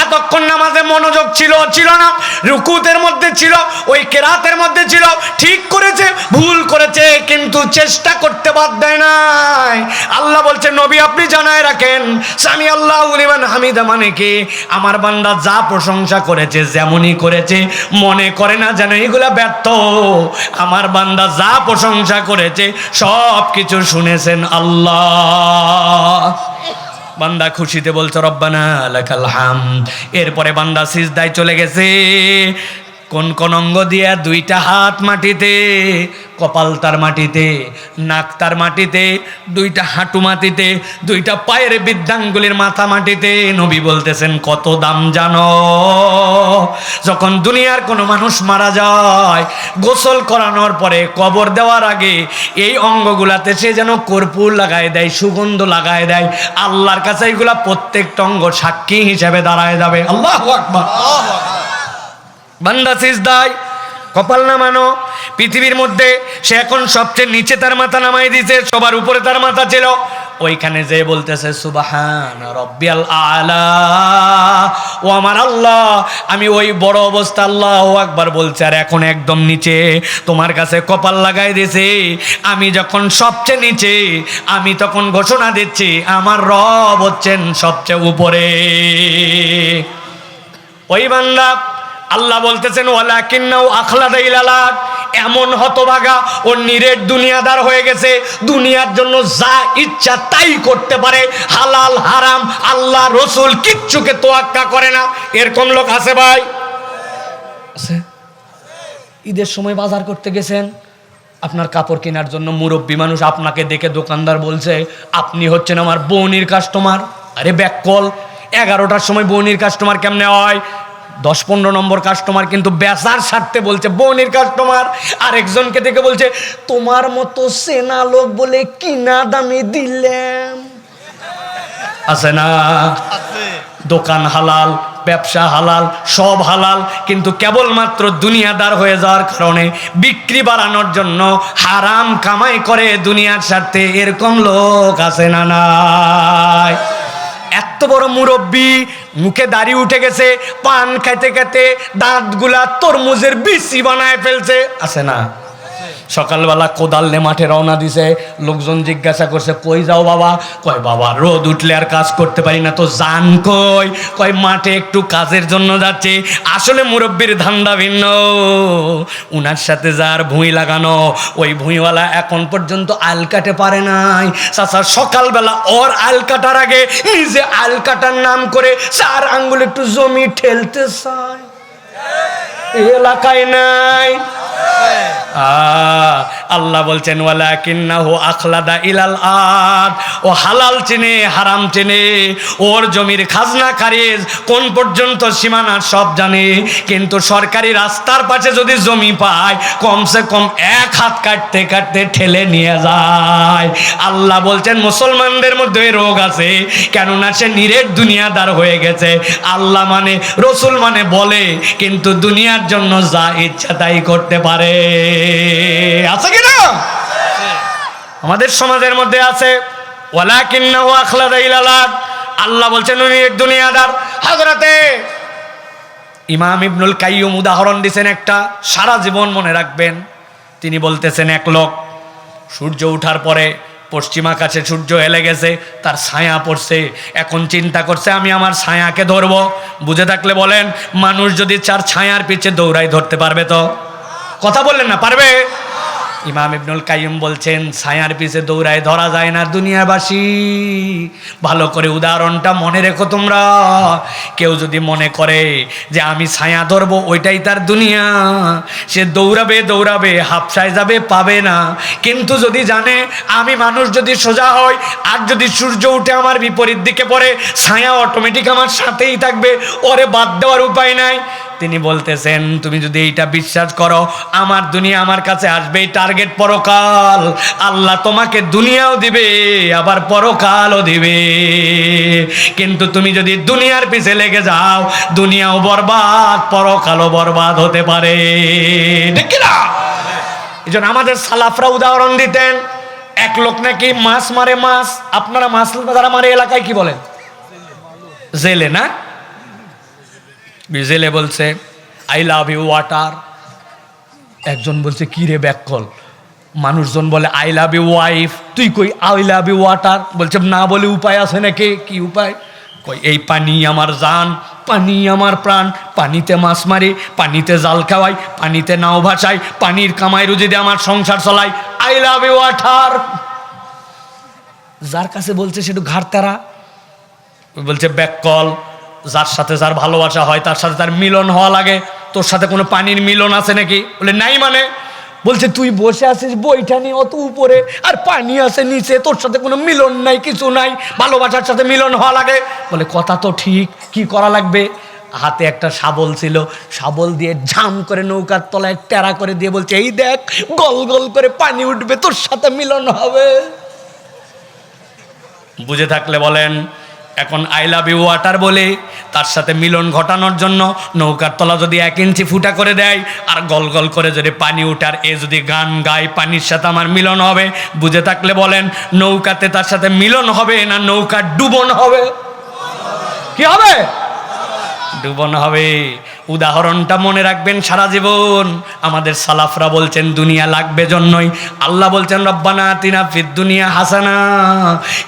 এতক্ষণ নামাজে মনোযোগ ছিল না, রুকুতের মধ্যে ছিল, ওই কেরাতের মধ্যে ছিল, ঠিক করেছে, ভুল করেছে, কিন্তু চেষ্টা করতে বাদ দেয় নাই। আল্লাহ বলছেন নবী আপনি জানায় রাখেন সামি আল্লাহু লিমান হামিদা মানে কি, আমার বান্দা যা প্রশংসা করেছে, যেমনই করেছে, মনে করে না যেন এগুলা ব্যর্থ। আমার বান্দা যা প্রশংসা করেছে সব কিছু শুনেছেন আল্লাহ। বান্দা খুশিতে বলছে রব্বানা লাকাল হামদ। এরপরে বান্দা সিজদায় চলে গেছে, কোন কোন অঙ্গ দিয়া, 2টা হাত মাটিতে, কপাল তার মাটিতে, নাক তার মাটিতে, 2টা হাঁটু মাটিতে, 2টা পায়ের বৃদ্ধাঙ্গুলির মাথা মাটিতে। নবী বলতেছেন কত দাম জানো? যখন দুনিয়ার কোনো মানুষ মারা যায়, গোসল করানোর পরে কবর দেওয়ার আগে এই অঙ্গগুলাতে সে যেন কর্পূর লাগায় দেয়, সুগন্ধ লাগায় দেয়। আল্লাহর কাছে এগুলা প্রত্যেকটা অঙ্গ সাক্ষী হিসেবে দাঁড়ায় যাবে। আল্লাহু আকবার। বান্দা সিজদায়, কপাল নামানো। পৃথিবীর মধ্যে সে এখন সবচেয়ে নিচে তার মাথা নামাই দিয়েছে, সবার উপরে তার মাথা ছিল। ওইখানে যে বলতেছে সুবহান রব্বিয়াল আলা, ও আমার আল্লাহ, আমি ওই বড় অবস্থা আল্লাহু আকবার বলছে, আর এখন একদম নিচে তোমার কাছে কপাল লাগাই দিয়েছি। আমি যখন সবচেয়ে নিচে, আমি তখন ঘোষণা দিচ্ছি আমার রব হচ্ছেন সবচেয়ে উপরে। ওই বান্দা আল্লাহ বলতেছেন ওয়ালাকিন্নাহু আখলাদা ইলালাত, এমন হতভাগা ও নিরেট দুনিয়াদার হয়ে গেছে, দুনিয়ার জন্য যা ইচ্ছা তাই করতে পারে, হালাল হারাম আল্লাহ রসুল কিচ্ছুকে তোয়াক্কা করে না। এরকম লোক আছে ভাই? আছে। ঈদের সময় বাজার করতে গেছেন, আপনার কাপড় কেনার জন্য মুরব্বী মানুষ আপনাকে দেখে দোকানদার বলছে আপনি হচ্ছেন আমার বউনির কাস্টমার। আরে ব্যাককল, 11টার সময় বউনির কাস্টমার কেমনে হয়? 10-15 নম্বর কাস্টমার, কিন্তু বেচার স্বার্থে বলছে বউনির কাস্টমার। আরেকজনকে দেখে বলছে তোমার মতো সেনা লোক বলে কিনা দামে দিলাম। আছে না? দোকান হালাল, ব্যবসা হালাল, সব হালাল, কিন্তু কেবলমাত্র দুনিয়াদার হয়ে যাওয়ার কারণে বিক্রি বাড়ানোর জন্য হারাম কামাই করে দুনিয়ার স্বার্থে। এরকম লোক আছে না নাই? এত বড় মুরব্বী, মুখে দাড়ি উঠে গেছে, পান খাইতে খাইতে দাঁতগুলা তরমুজের বিচি বানায় ফেলছে। আছে না? সকালবেলা কোদালে মাঠে রওনা দিছে, লোকজন জিজ্ঞাসা করছে কই যাও বাবা? কয় বাবা রোদ উঠলে আর কাজ করতে পারি না। তো যান কই? কয় মাঠে একটু কাজের জন্য যাচ্ছে। আসলে মুরব্বীর ধান্দা ভিন্ন, উনার সাথে যার ভুঁই লাগানো, ওই ভুঁইওয়ালা এখন পর্যন্ত আল কাটে পারে নাই। চাচা সকালবেলা ওর আল কাটার আগে নিজে আল কাটার নাম করে 4 আঙ্গুল একটু জমি ঠেলতে চায়। এলাকায় নাই। আল্লাহ বলছেন ওয়ালাকিন্নাহু আখলাদা ইলাল আরদ, ও হালাল চেনে হারাম চেনে, ওর জমির খাজনা খারিজ কোন পর্যন্ত সীমানা সব জানে, কিন্তু সরকারি রাস্তার পাশে যদি জমি পায় কমসে কম 1 হাত কাটতে কাটতে ঠেলে নিয়ে যায়। আল্লাহ বলছেন মুসলমানদের মধ্যে রোগ আছে, কেননা সে নিরেট দুনিয়াদার হয়ে গেছে। আল্লাহ মানে রসুল মানে বলে, কিন্তু দুনিয়ার জন্য যা ইচ্ছা তাই করতে পারে। আছে কি না? আমাদের সমাজের মধ্যে আছে ওয়ালাকিন্নাহু আখলাদা ইলালাত। আল্লাহ বলছেন উনি এক দুনিয়াদার। হযরতে ইমাম ইবনুল কাইয়্যুম উদাহরণ দিয়েছেন একটা, সারা জীবন মনে রাখবেন। তিনি বলতেছেন এক লোক সূর্য ওঠার পরে পশ্চিম আকাশে সূর্য হেলে গেছে, তার ছায়া পড়ছে, এখন চিন্তা করছে আমি আমার ছায়াকে ধরবো। বুঝে থাকলে বলেন, মানুষ যদি চার ছায়ার পিছে দৌড়াই ধরতে পারবে? তো কথা বললেন না, পারবে? ইমাম ইবনুল কাইয়্যুম বলছেন ছায়ার পিছে দৌড়ায় ধরা যায় না। দুনিয়াবাসী ভালো করে উদাহরণটা মনে রেখো তোমরা। কেউ যদি মনে করে যে আমি ছায়া ধরবো ওইটাই তার দুনিয়া, সে দৌড়াবে দৌড়াবে হাফসায় যাবে, পাবে না। কিন্তু যদি জানে আমি মানুষ যদি সোজা হই আর যদি সূর্য উঠে আমার বিপরীত দিকে পড়ে, ছায়া অটোমেটিক আমার সাথেই থাকবে, ওরে বাদ দেওয়ার উপায় নাই। তিনি বলতেছেন তুমি যদি এইটা বিশ্বাস করো, আমার দুনিয়া আমার কাছে আসবে, টার্গেট পরকাল। আল্লাহ তোমাকে দুনিয়াও দিবে আবার পরকালও দিবে, কিন্তু তুমি যদি দুনিয়ার পিছে লেগে যাও দুনিয়াও বরবাদ পরকালও বরবাদ হতে পারে। ঠিক না? এই জন্য আমাদের সালাফরা উদাহরণ দিতেন, এক লোক নাকি মাছ মারে। মাছ আপনারা মাছ যারা মারে এলাকায় কি বলেন? জেলে না? জেলে বলছে আই লাভ ইউ ওয়াটার। একজন বলছে কি রে ব্যাককল? মানুষজন বলে আই লাভ ইউ ওয়াইফ, তুই কই আই লাভ ইউ ওয়াটার? বলছে না বলে উপায় আছে নাকি? কি উপায়? কই এই পানি আমার জান, পানি আমার প্রাণ, পানিতে মাছ মারি, পানিতে জাল খাওয়াই, পানিতে নাও ভাসাই, পানির কামাই রুজি দিয়ে আমার সংসার চলাই, আই লাভ ইউ ওয়াটার। যার কাছে বলছে সেটু ঘাড়তারা। বলছে ব্যাককল, যার সাথে যার ভালোবাসা হয় তার সাথে তার মিলন হওয়া লাগে, তোর সাথে কোনো পানির মিলন আছে নাকি? বলে নাই। মানে বলছে তুই বসে আছিস বইটা নিয়ে অত উপরে, আর পানি আছে নিচে, তোর সাথে কোনো মিলন নাই, কিছু নাই, ভালোবাসার সাথে মিলন হওয়া লাগে। বলে কথা তো ঠিক, কি করা লাগবে? হাতে একটা শাবল ছিল, শাবল দিয়ে ঝাম করে নৌকার তলায় টেরা করে দিয়ে বলছে এই দেখ গল গল করে পানি উঠবে, তোর সাথে মিলন হবে। বুঝে থাকলে বলেন এখন আই লাভ ইউ ওয়াটার বলে তার সাথে মিলন ঘটানোর জন্য নৌকার তলা যদি 1 ইঞ্চি ফুটা করে দেয় আর গল গল করে যদি পানি উঠার এ যদি গান গায় পানির সাথে আমার মিলন হবে, বুঝে থাকলে বলেন নৌকাতে তার সাথে মিলন হবে না নৌকা ডুবন হবে? কি হবে? ডুবন হবে। উদাহরণটা মনে রাখবেন সারা জীবন। আমাদের সালাফরা বলছেন দুনিয়া লাগবে জন্যই আল্লাহ বলছেন রব্বানা আতিনা ফিদ দুনিয়া হাসানা।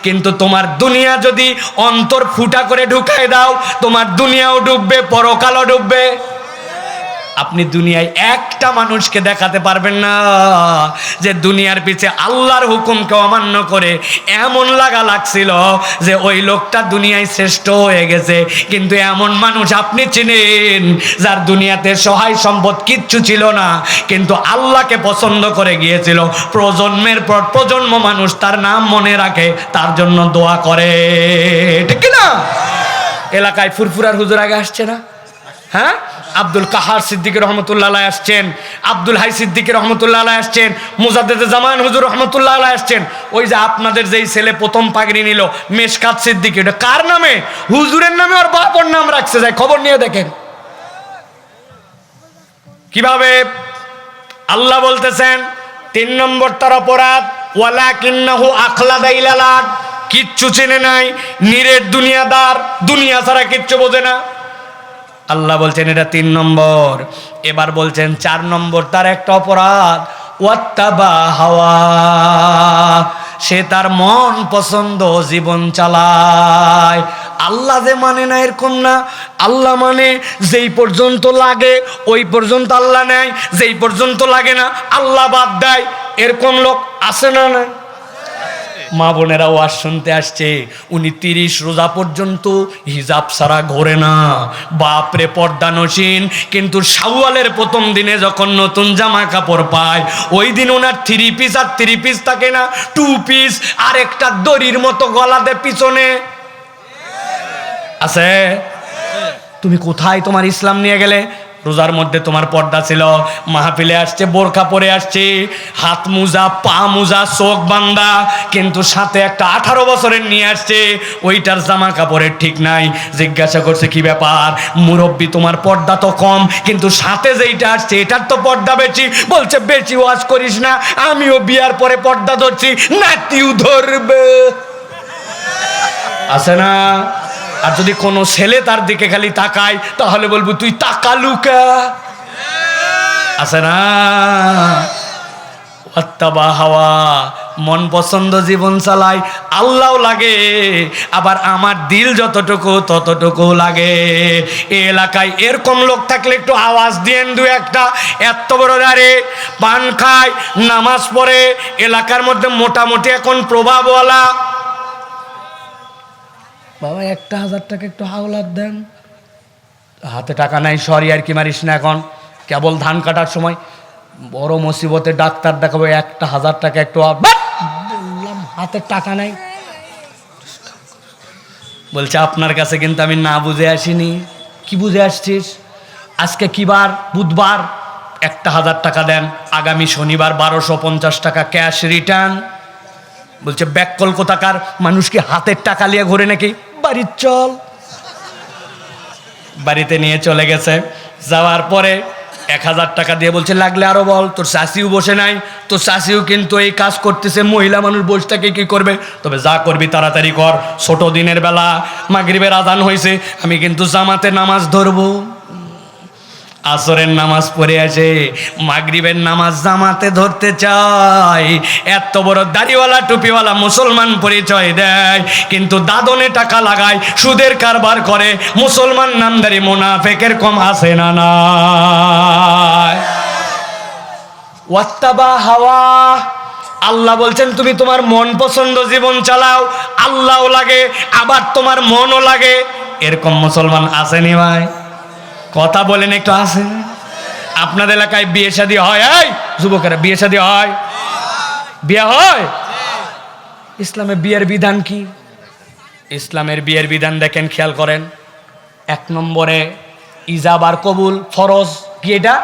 কিন্তু তোমার দুনিয়া যদি অন্তর ফুটা করে ঢুকায় দাও তোমার দুনিয়াও ডুববে, পরকালও ডুববে। আপনি দুনিয়ায় একটা মানুষকে দেখাতে পারবেন না যে দুনিয়ার পিছে আল্লাহর হুকুমকে অমান্য করে এমন লাগছিল যে ওই লোকটা দুনিয়ায় শ্রেষ্ঠ হয়ে গেছে। কিন্তু এমন মানুষ আপনি চিনেন যার দুনিয়াতে সহায় সম্পদ কিচ্ছু ছিল না, কিন্তু আল্লাহকে পছন্দ করে গিয়েছিল। প্রজন্মের পর প্রজন্ম মানুষ তার নাম মনে রাখে, তার জন্য দোয়া করে, ঠিক না? এলাকায় ফুরফুরার হুজুর আগে আসছে না? হ্যাঁ, আব্দুল কাহার সিদ্দিকী রহমতুল্লাহ আলাইহি আসছেন, আব্দুল হাই সিদ্দিকী রহমতুল্লাহ আলাইহি আসছেন, মুজাদ্দেদে জামান হুজুর রহমতুল্লাহ আলাইহি আসছেন। ওই যে আপনাদের যেই ছেলে প্রথম পাগড়ি নিল মেশকাত সিদ্দিকী, এটা কার নামে? হুজুরের নামে, ওর বাপর নাম রাখছে। যায় খবর নিয়ে দেখেন কিভাবে। আল্লাহ বলতেছেন 3 নম্বর তার অপরাধ ওয়ালাকিন্নাহু আখলাদা ইলাল আরদ, কিচ্ছু চেনে নাই, নিরেট দুনিয়াদার, দুনিয়া ছাড়া কিচ্ছু বোঝে না। আল্লাহ বলছেন এটা 3 নম্বর। এবার বলছেন 4 নম্বর তার একটা অপরাধ ওয়াত্তাবা হাওয়া, সে তার মন পছন্দ জীবন চালায়। আল্লাহ যে মানে না এরকম না, আল্লাহ মানে যেই পর্যন্ত লাগে ওই পর্যন্ত আল্লাহ নেয়, যেই পর্যন্ত লাগে না আল্লাহ বাদ দেয়। এরকম লোক আছে না? না, মা বোনেরা ওয়াজ শুনতে আসছে, উনি 30 রোজা পর্যন্ত হিজাব ছাড়া ঘোরে না, বাপরে পর্দানসীন। কিন্তু শাওয়ালের প্রথম দিনে যখন নতুন জামা কাপড় পায় ওই দিন ওনার 3 পিস আর 3 পিস থাকে না, 2 পিস আর একটা দড়ির মতো গলাতে পিছনে আছে। তুমি কোথায় তোমার ইসলাম নিয়ে গেলে? রোজার মধ্যে তোমার পর্দা ছিল, মাহফিলে আসছে বোরকা পরে আসছে, হাত মোজা পা মোজা চোখ বান্ধা, কিন্তু সাথে একটা 18 বছরের নিয়ে আসছে, ওইটার জামা কাপড়ের ঠিক নাই। জিজ্ঞাসা করছে কি ব্যাপার? মুরব্বী তোমার পর্দা তো কম, কিন্তু সাথে যেইটা আসছে এটার তো পর্দা বেশি। বলছে বেশি ওয়াজ করিস না, আমিও বিয়ার পরে পর্দা ধরছি, নাতিও ধরবে। আছে না? আর যদি কোনো ছেলে তার দিকে খালি তাকায় তাহলে বলবো তুই তাকালুকা। আছে না? ওয়াত্তাবা হাওয়া, মন পছন্দ জীবন চালায়। আল্লাহও লাগে, আবার আমার দিল যতটুকু ততটুকু লাগে। এই এলাকায় এরকম লোক থাকলে একটু আওয়াজ দিয়েন 2-1টা। এত বড় দাঁড়ে পান খায়, নামাজ পড়ে, এলাকার মধ্যে মোটামুটি এখন প্রভাবওয়ালা। বাবা 1000 টাকা একটু হাওলাত দেন। হাতে টাকা নাই, সরি আর কি মারিস না, এখন কেবল ধান কাটার সময় বড় মুসিবতে ডাক্তার দেখাবো, 1000 টাকা একটু বললাম হাতে টাকা নাই। বলছে আপনার কাছে কিন্তু আমি না বুঝে আসিনি। কি বুঝে আসছিস? আজকে কি বার? বুধবার। 1000 টাকা দেন, আগামী শনিবার 1250 টাকা ক্যাশ রিটার্ন। বলছে ব্যাককল কোথাকার মানুষ কি হাতের টাকা নিয়ে ঘোরে নাকি? বাড়ির চল। বাড়িতে নিয়ে চলে গেছে, যাওয়ার পরে 1000 টাকা দিয়ে বলছে লাগলে আরো বল। তোর শাশিও বসে নাই, তোর শাশিও কিন্তু এই কাজ করতেছে, মহিলা মানুষ বসে থাকে কি করবে? তবে যা করবি তাড়াতাড়ি কর, ছোট দিনের বেলা মাগরিবের আজান হয়েছে, আমি কিন্তু জামাতে নামাজ ধরবো। আসরের নামাজ পড়ে আসে, মাগরিবের নামাজ জামাতে ধরতে চায়। এত বড় দাড়িওয়ালা টুপিওয়ালা মুসলমান পরিচয় দেয়, কিন্তু দাদনে টাকা লাগায়, সুদের কারবার করে। মুসলমান নামদারি মুনাফিকের কম আছে না? না। ওয়াত্তাবা হাওয়া, আল্লাহ বলছেন তুমি তোমার মন পছন্দ জীবন চালাও, আল্লাহও লাগে আবার তোমার মনও লাগে। এরকম মুসলমান আসেনি ভাই? কথা বলেন একটু। আছে আপনাদের এলাকায় বিয়ে শাদী হয়? এই যুবকেরা বিয়ে শাদী হয়? বিয়ে হয়? ইসলামে বিয়ের বিধান কি? ইসলামের বিয়ের বিধান দেখেন, খেয়াল করেন। 1 নম্বরে ইজাব আর কবুল ফরজ, কি এটা?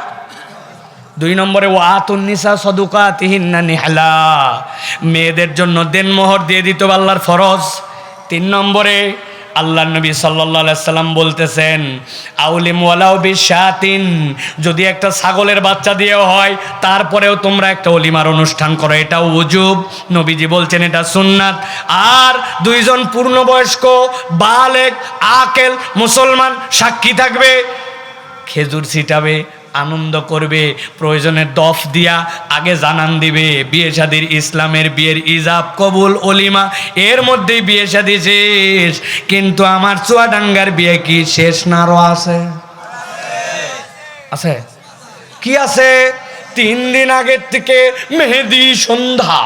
2 নম্বরে ওয়াতুন নিসা সাদুকাতিহিন্না নিহলা, মেয়েদের জন্য দেনমোহর দিয়ে দিতে আল্লাহর ফরজ। 3 নম্বরে আল্লাহ নবী সাল্লাল্লাহু আলাইহি সাল্লাম বলতেছেন আউলিম ওয়ালাউ বিশাতিন, যদি একটা ছাগলের বাচ্চা দিয়েও হয় তারপরেও তোমরা একটা ওলিমার অনুষ্ঠান করো, এটা উজুব। নবীজি বলছেন এটা সুন্নাত। আর দুইজন পূর্ণবয়স্ক বালেগ আকেল মুসলমান সাক্ষী থাকবে, খেজুর ছিটাবে, আনন্দ করবে, প্রয়োজনে দফ দিয়া আগে জানান দিবে বিয়ে শাদির, ইসলামের বিয়ের ইজাব কবুল অলিমা এর মধ্যেই বিয়ে শাদি শেষ। কিন্তু আমার চুয়াডাঙ্গার বিয়ে কি শেষ না আরো আছে? আছে কি আছে? 3 দিন আগের থেকে মেহেদি সন্ধ্যা,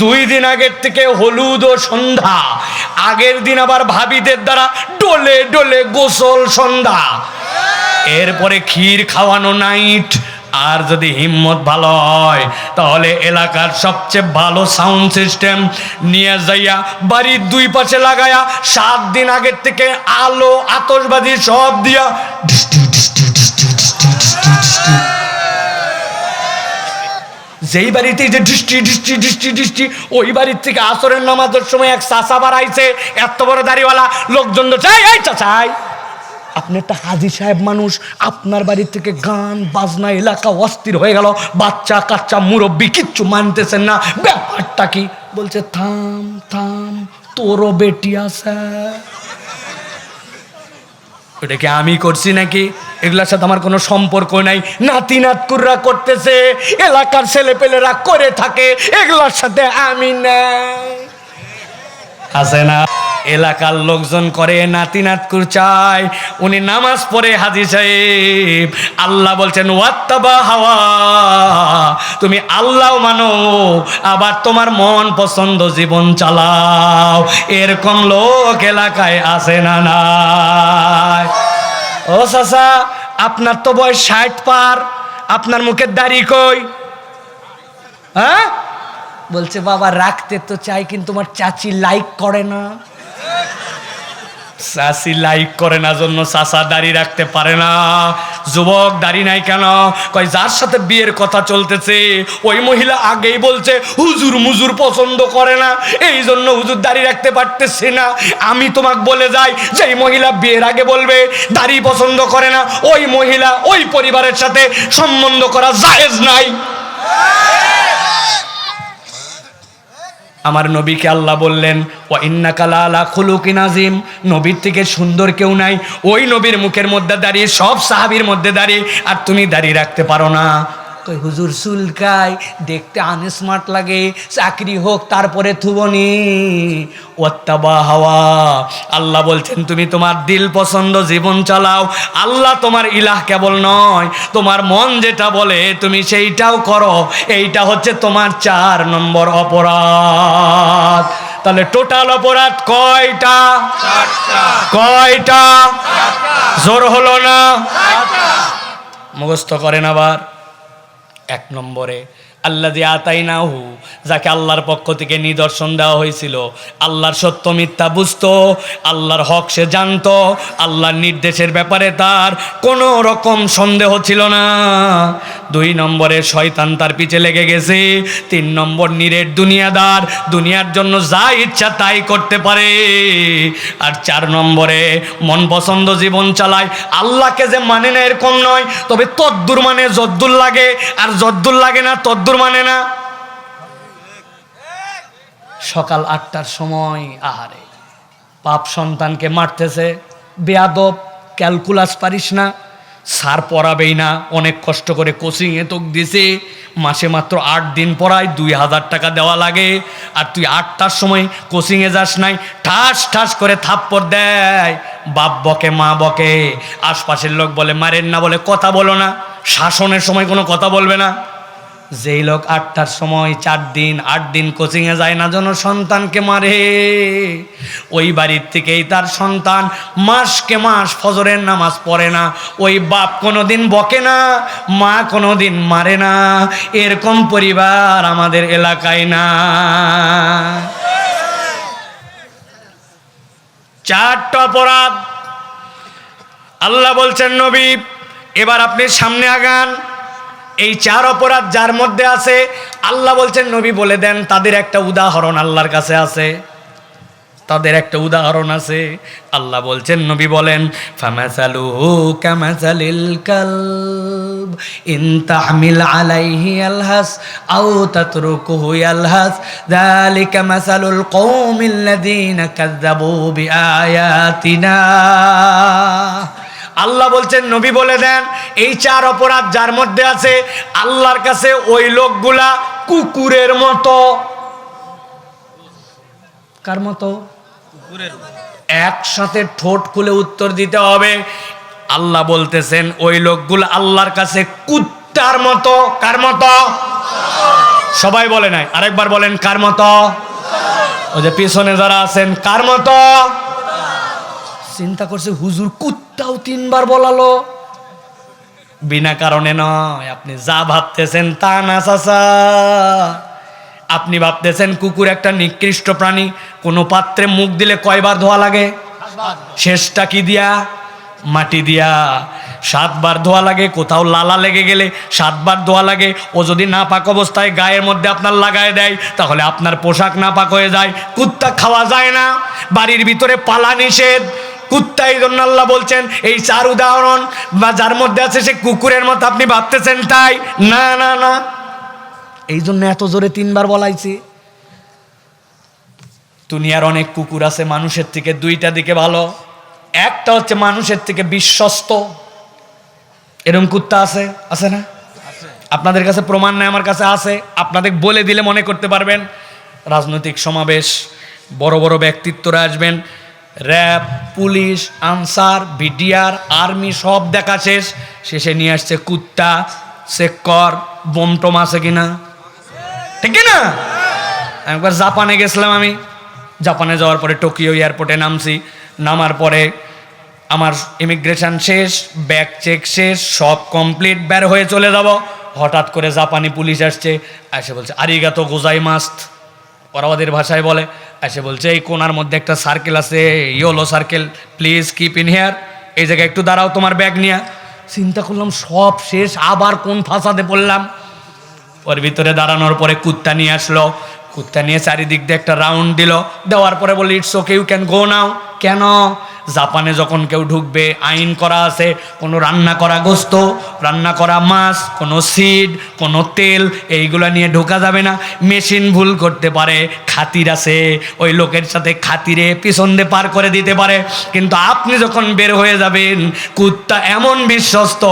2 দিন আগের থেকে হলুদ ও সন্ধ্যা, আগের দিন আবার ভাবিদের দ্বারা ডোলে ডোলে গোসল সন্ধ্যা, এরপরে ক্ষীর খাওয়ানো নাইট। আর যদি হিম্মত ভালো হয় তাহলে এলাকার সবচেয়ে ভালো সাউন্ড সিস্টেম নিয়ে যাইয়া বাড়ির 2 পাশে লাগায়া 7 দিন আগের থেকে আলো আতশবাজি সব দিয়া যেই বাড়িতে যে দৃষ্টি দৃষ্টি দৃষ্টি দৃষ্টি, ওই বাড়ির থেকে আসরের নামাজের সময় এক চাচা বাড়াইছে, এত বড় দাড়িওয়ালা, লোকজন চাই এই চাচাই, আপনি একটা হাজি সাহেব মানুষ, আপনার বাড়ির থেকে গান বাজনা, এলাকা অস্থির হয়ে গেল, বাচ্চা কাচ্চা মুরব্বী কিচ্ছু মানতেছেন না, ব্যাপারটা কি? বলছে থাম থাম, তোরও বেটি আছে। ওটা কি আমি করছি নাকি? এগুলার সাথে আমার কোনো সম্পর্ক নাই। নাতি নাতকুররা করতেছে, এলাকার ছেলেপেলেরা করে থাকে, এগুলার সাথে আমি নাই। আছে না? এলাকার লোকজন করে, নাতি নাতকুর চায়, উনি নামাজ পড়ে হাজি সাহেব। আল্লাহ বলছেন ওয়াত্তাবা হাওয়া, তুমি আল্লাহ মানো আবার তোমার মন পছন্দ জীবন চালাও, এরকম লোক এলাকায় আছে না নাই? ও চাচা, আপনার তো বয়স 60 পার, আপনার মুখের দাড়ি কই? হ্যাঁ? বলছে বাবা রাখতে তো চাই, কিন্তু আমার চাচি লাইক করে না। চাচি লাইক করে না জন্য চাচা দাড়ি রাখতে পারে না। যুবক দাড়ি নাই কেন? কয় যার সাথে বিয়ের কথা চলতেছে ওই মহিলা আগেই বলছে হুজুর মুজুর পছন্দ করে না, এই জন্য হুজুর দাড়ি রাখতে পারতেছে না। আমি তোমাকে বলে যাই, যেই মহিলা বিয়ের আগে বলবে দাড়ি পছন্দ করে না, ওই মহিলা ওই পরিবারের সাথে সম্বন্ধ করা জায়েজ নাই। আমার নবীকে আল্লাহ বললেন ওয়া ইন্নাকা লাআলা খুলুকিন আযীম, নবীর থেকে সুন্দর কেউ নাই। ওই নবীর মুখের মধ্যে দাঁড়িয়ে সব সাহাবীর মধ্যে দাঁড়িয়ে আর তুমি দাঁড়িয়ে রাখতে পারো না। কই হুজুর চুলকায়, দেখতে আনস্মার্ট লাগে, চাকরি হোক তারপরে থুবনি। ওয়াত্তাবা হাওয়া, আল্লাহ বলছেন তুমি তোমার দিল পছন্দ জীবন চালাও। আল্লাহ তোমার ইলাহ কেবল নয়, তোমার মন যেটা বলে তুমি সেইটাও করো। এইটা হচ্ছে তোমার 4 নম্বর অপরাধ। তাহলে টোটাল অপরাধ কয়টা? 4টা। কয়টা? 4টা। জোর হলো না? 4টা। মুখস্থ করেন আবার। 1 নম্বরে আল্লাযী আতাইনাহু, যাকে আল্লাহর পক্ষ থেকে নিদর্শন দেওয়া হয়েছিল, আল্লাহর সত্য মিথ্যা বুঝতো, আল্লাহর হক সে জানতো, আল্লাহর নির্দেশের ব্যাপারে তার কোনো রকম সন্দেহ ছিল না। 2 নম্বরে শয়তান তার পিছে লেগে গেছে। 3 নম্বর নিরেট দুনিয়াদার, দুনিয়ার জন্য যা ইচ্ছা তাই করতে পারে। আর 4 নম্বরে মন পছন্দ জীবন চালায়। আল্লাহকে যে মানে না এরকম নয়, তবে তদ্দুর মানে যদ্দুর লাগে, আর যদ্দুর লাগে না তদ্দুর মানে না। সকাল 8টার সময় আহারে বাপ সন্তানকে মারতেছে, বেয়াদব, ক্যালকুলাস পারিস না, স্যার পড়াবেই না, অনেক কষ্ট করে কোচিংয়ে তোক দিছে, মাসে মাত্র 8 দিন পড়ায় 2000 টাকা দেওয়া লাগে, আর তুই 8টার সময় কোচিংয়ে যাস নাই, ঠাস ঠাস করে থাপ্পড় দেয়, বাপ বকে মা বকে, আশপাশের লোক বলে মারেন না, বলে কথা বলো না, শাসনের সময় কোনো কথা বলবে না। যেই লোক 8টার সময় 8 দিন কোচিংয়ে যায় না যেন সন্তানকে মারে, ওই বাড়ির থেকেই তার সন্তান মাসকে মাস ফজরের নামাজ পড়ে না। ওই বাপ কোনোদিন বকে না, মা কোনোদিন মারে না। এরকম পরিবার আমাদের এলাকায় না। 4টা অপরাধ আল্লাহ বলছেন নবী এবার আপনি সামনে আগান। এই 4 অপরাধ যার মধ্যে আছে, আল্লাহ বলছেন নবী বলে দেন তাদের একটা উদাহরণ আল্লাহর কাছে আছে। তাদের একটা উদাহরণ আছে। আল্লাহ বলছেন, নবী বলেন, ফামাসালুহু কামাসালিল কালব ইন তাহমিল আলাইহি আলহাস আও তাতরুকুহু ইয়ালহাস যালিকা মাসালুল কওমিল্লাযীনা কাযযাবু বিআয়াতিনা। আল্লাহ বলছেন, নবী বলে দেন, এই 4 অপরাধ যার মধ্যে আছে, আল্লাহর কাছে ওই লোকগুলা কুকুরের মতো। কার মতো? একসাথে ঠোঁট খুলে উত্তর দিতে হবে। আল্লাহ বলতেছেন ওই লোকগুলো আল্লাহর কাছে কুত্তার মতো। কার মতো? সবাই বলে নাই, আরেকবার বলেন, কার মতো? ওই যে পিছনে যারা আছেন, কার মতো? চিন্তা করছে, হুজুর কুত্তাও 3 বার বলালো। বিনা কারণে নয়, আপনি যা ভাবতেছেন তা না চাচা। আপনি ভাবতেছেন কুকুর একটা নিকৃষ্ট প্রাণী। কোনো পাত্রে মুখ দিলে কয়বার ধোয়া লাগে? শেষটা কি দিয়া? মাটি দিয়া। 7 বার ধোয়া লাগে। কোথাও লালা লেগে গেলে 7 বার ধোয়া লাগে। ও যদি নাপাক অবস্থায় গায়ের মধ্যে আপনার লাগায় দেয়, তাহলে আপনার পোশাক নাপাক হয়ে যায়। কুত্তা খাওয়া যায় না, বাড়ির ভিতরে পালা নিষেধ। কুত্তা, এই জন্য আল্লাহ বলছেন এই 4 উদাহরণ বা যার মধ্যে আছে সে কুকুরের মতো। আপনি ভাবতেছেন তাই? না না না, এই জন্য এত জোরে 3 বার বলাইছি। দুনিয়ার অনেক কুকুর আছে মানুষের থেকে 2টা দিকে ভালো। একটা হচ্ছে মানুষের থেকে বিশ্বস্ত। এরকম কুত্তা আছে, আছে না? আপনাদের কাছে প্রমাণ নাই, আমার কাছে আছে। আপনাদের বলে দিলে মনে করতে পারবেন। রাজনৈতিক সমাবেশ, বড় বড় ব্যক্তিত্বরা আসবেন, RAB, police, answer, BDR, army সব দেখা শেষ, শেষে নিয়ে আসছে কুত্তা। চেক কর বোম টোম আছে কিনা, ঠিক না? একবার জাপানে গেছিলাম আমি। জাপানে যাওয়ার পরে টোকিও এয়ারপোর্টে নামছি। নামার পরে আমার ইমিগ্রেশন শেষ, ব্যাগ চেক শেষ, সব কমপ্লিট, বের হয়ে চলে যাব। হঠাৎ করে জাপানি পুলিশ আসছে, এসে বলছে আরিগাতো গোজাইমাস্ত, ওরা ওদের ভাষায় বলে। এসে বলছে এই কোনার মধ্যে একটা সার্কেল আছে, yellow circle, please keep in here, এই জায়গায় একটু দাঁড়াও তোমার ব্যাগ নিয়ে। চিন্তা করলাম সব শেষ, আবার কোন ফাঁসাতে পড়লাম। ওর ভিতরে দাঁড়ানোর পরে কুত্তা নিয়ে আসলো। কুত্তা নিয়ে চারিদিক দিয়ে একটা রাউন্ড দিল। দেওয়ার পরে বলি it's okay, you can go now. কেন? জাপানে যখন কেউ ঢুকবে আইন করা আছে, কোনো রান্না করা গোস্ত, রান্না করা মাছ, কোনো সিড, কোনো তেল, এইগুলো নিয়ে ঢোকা যাবে না। মেশিন ভুল করতে পারে, খাতির আছে, ওই লোকের সাথে খাতিরে পিছন দিয়ে পার করে দিতে পারে। কিন্তু আপনি যখন বের হয়ে যাবেন, কুত্তা এমন বিশ্বস্ত,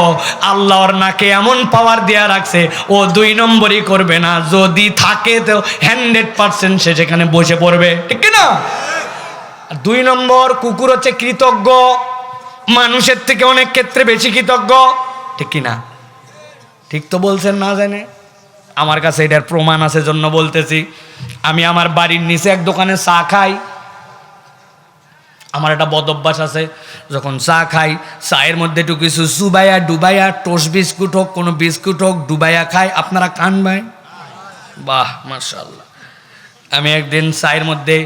আল্লাহর নাকে এমন পাওয়ার দেয়া রাখছে, ও 2 নম্বরই করবে না। যদি থাকে তো 100% সে সেখানে বসে পড়বে, ঠিক না? 2 নম্বর, কুকুর হচ্ছে কৃতজ্ঞ, মানুষের থেকে অনেক ক্ষেত্রে বেশি কৃতজ্ঞ, ঠিক কিনা? ঠিক তো বলছেন না জানে? আমার কাছে এটার প্রমাণ আছে জন্য বলতেছি। আমি আমার বাড়ির নিচে এক দোকানে চা খাই। আমার একটা বদ অভ্যাস আছে, যখন চা খাই চায়ের মধ্যে একটু কিছু চুবাইয়া ডুবাইয়া, টোস্ট বিস্কুট হোক, কোনো বিস্কুট হোক, ডুবাইয়া খাই। আপনারা খান ভাই? বাহ, মাশাআল্লাহ। আমি একদিন চায়ের মধ্যে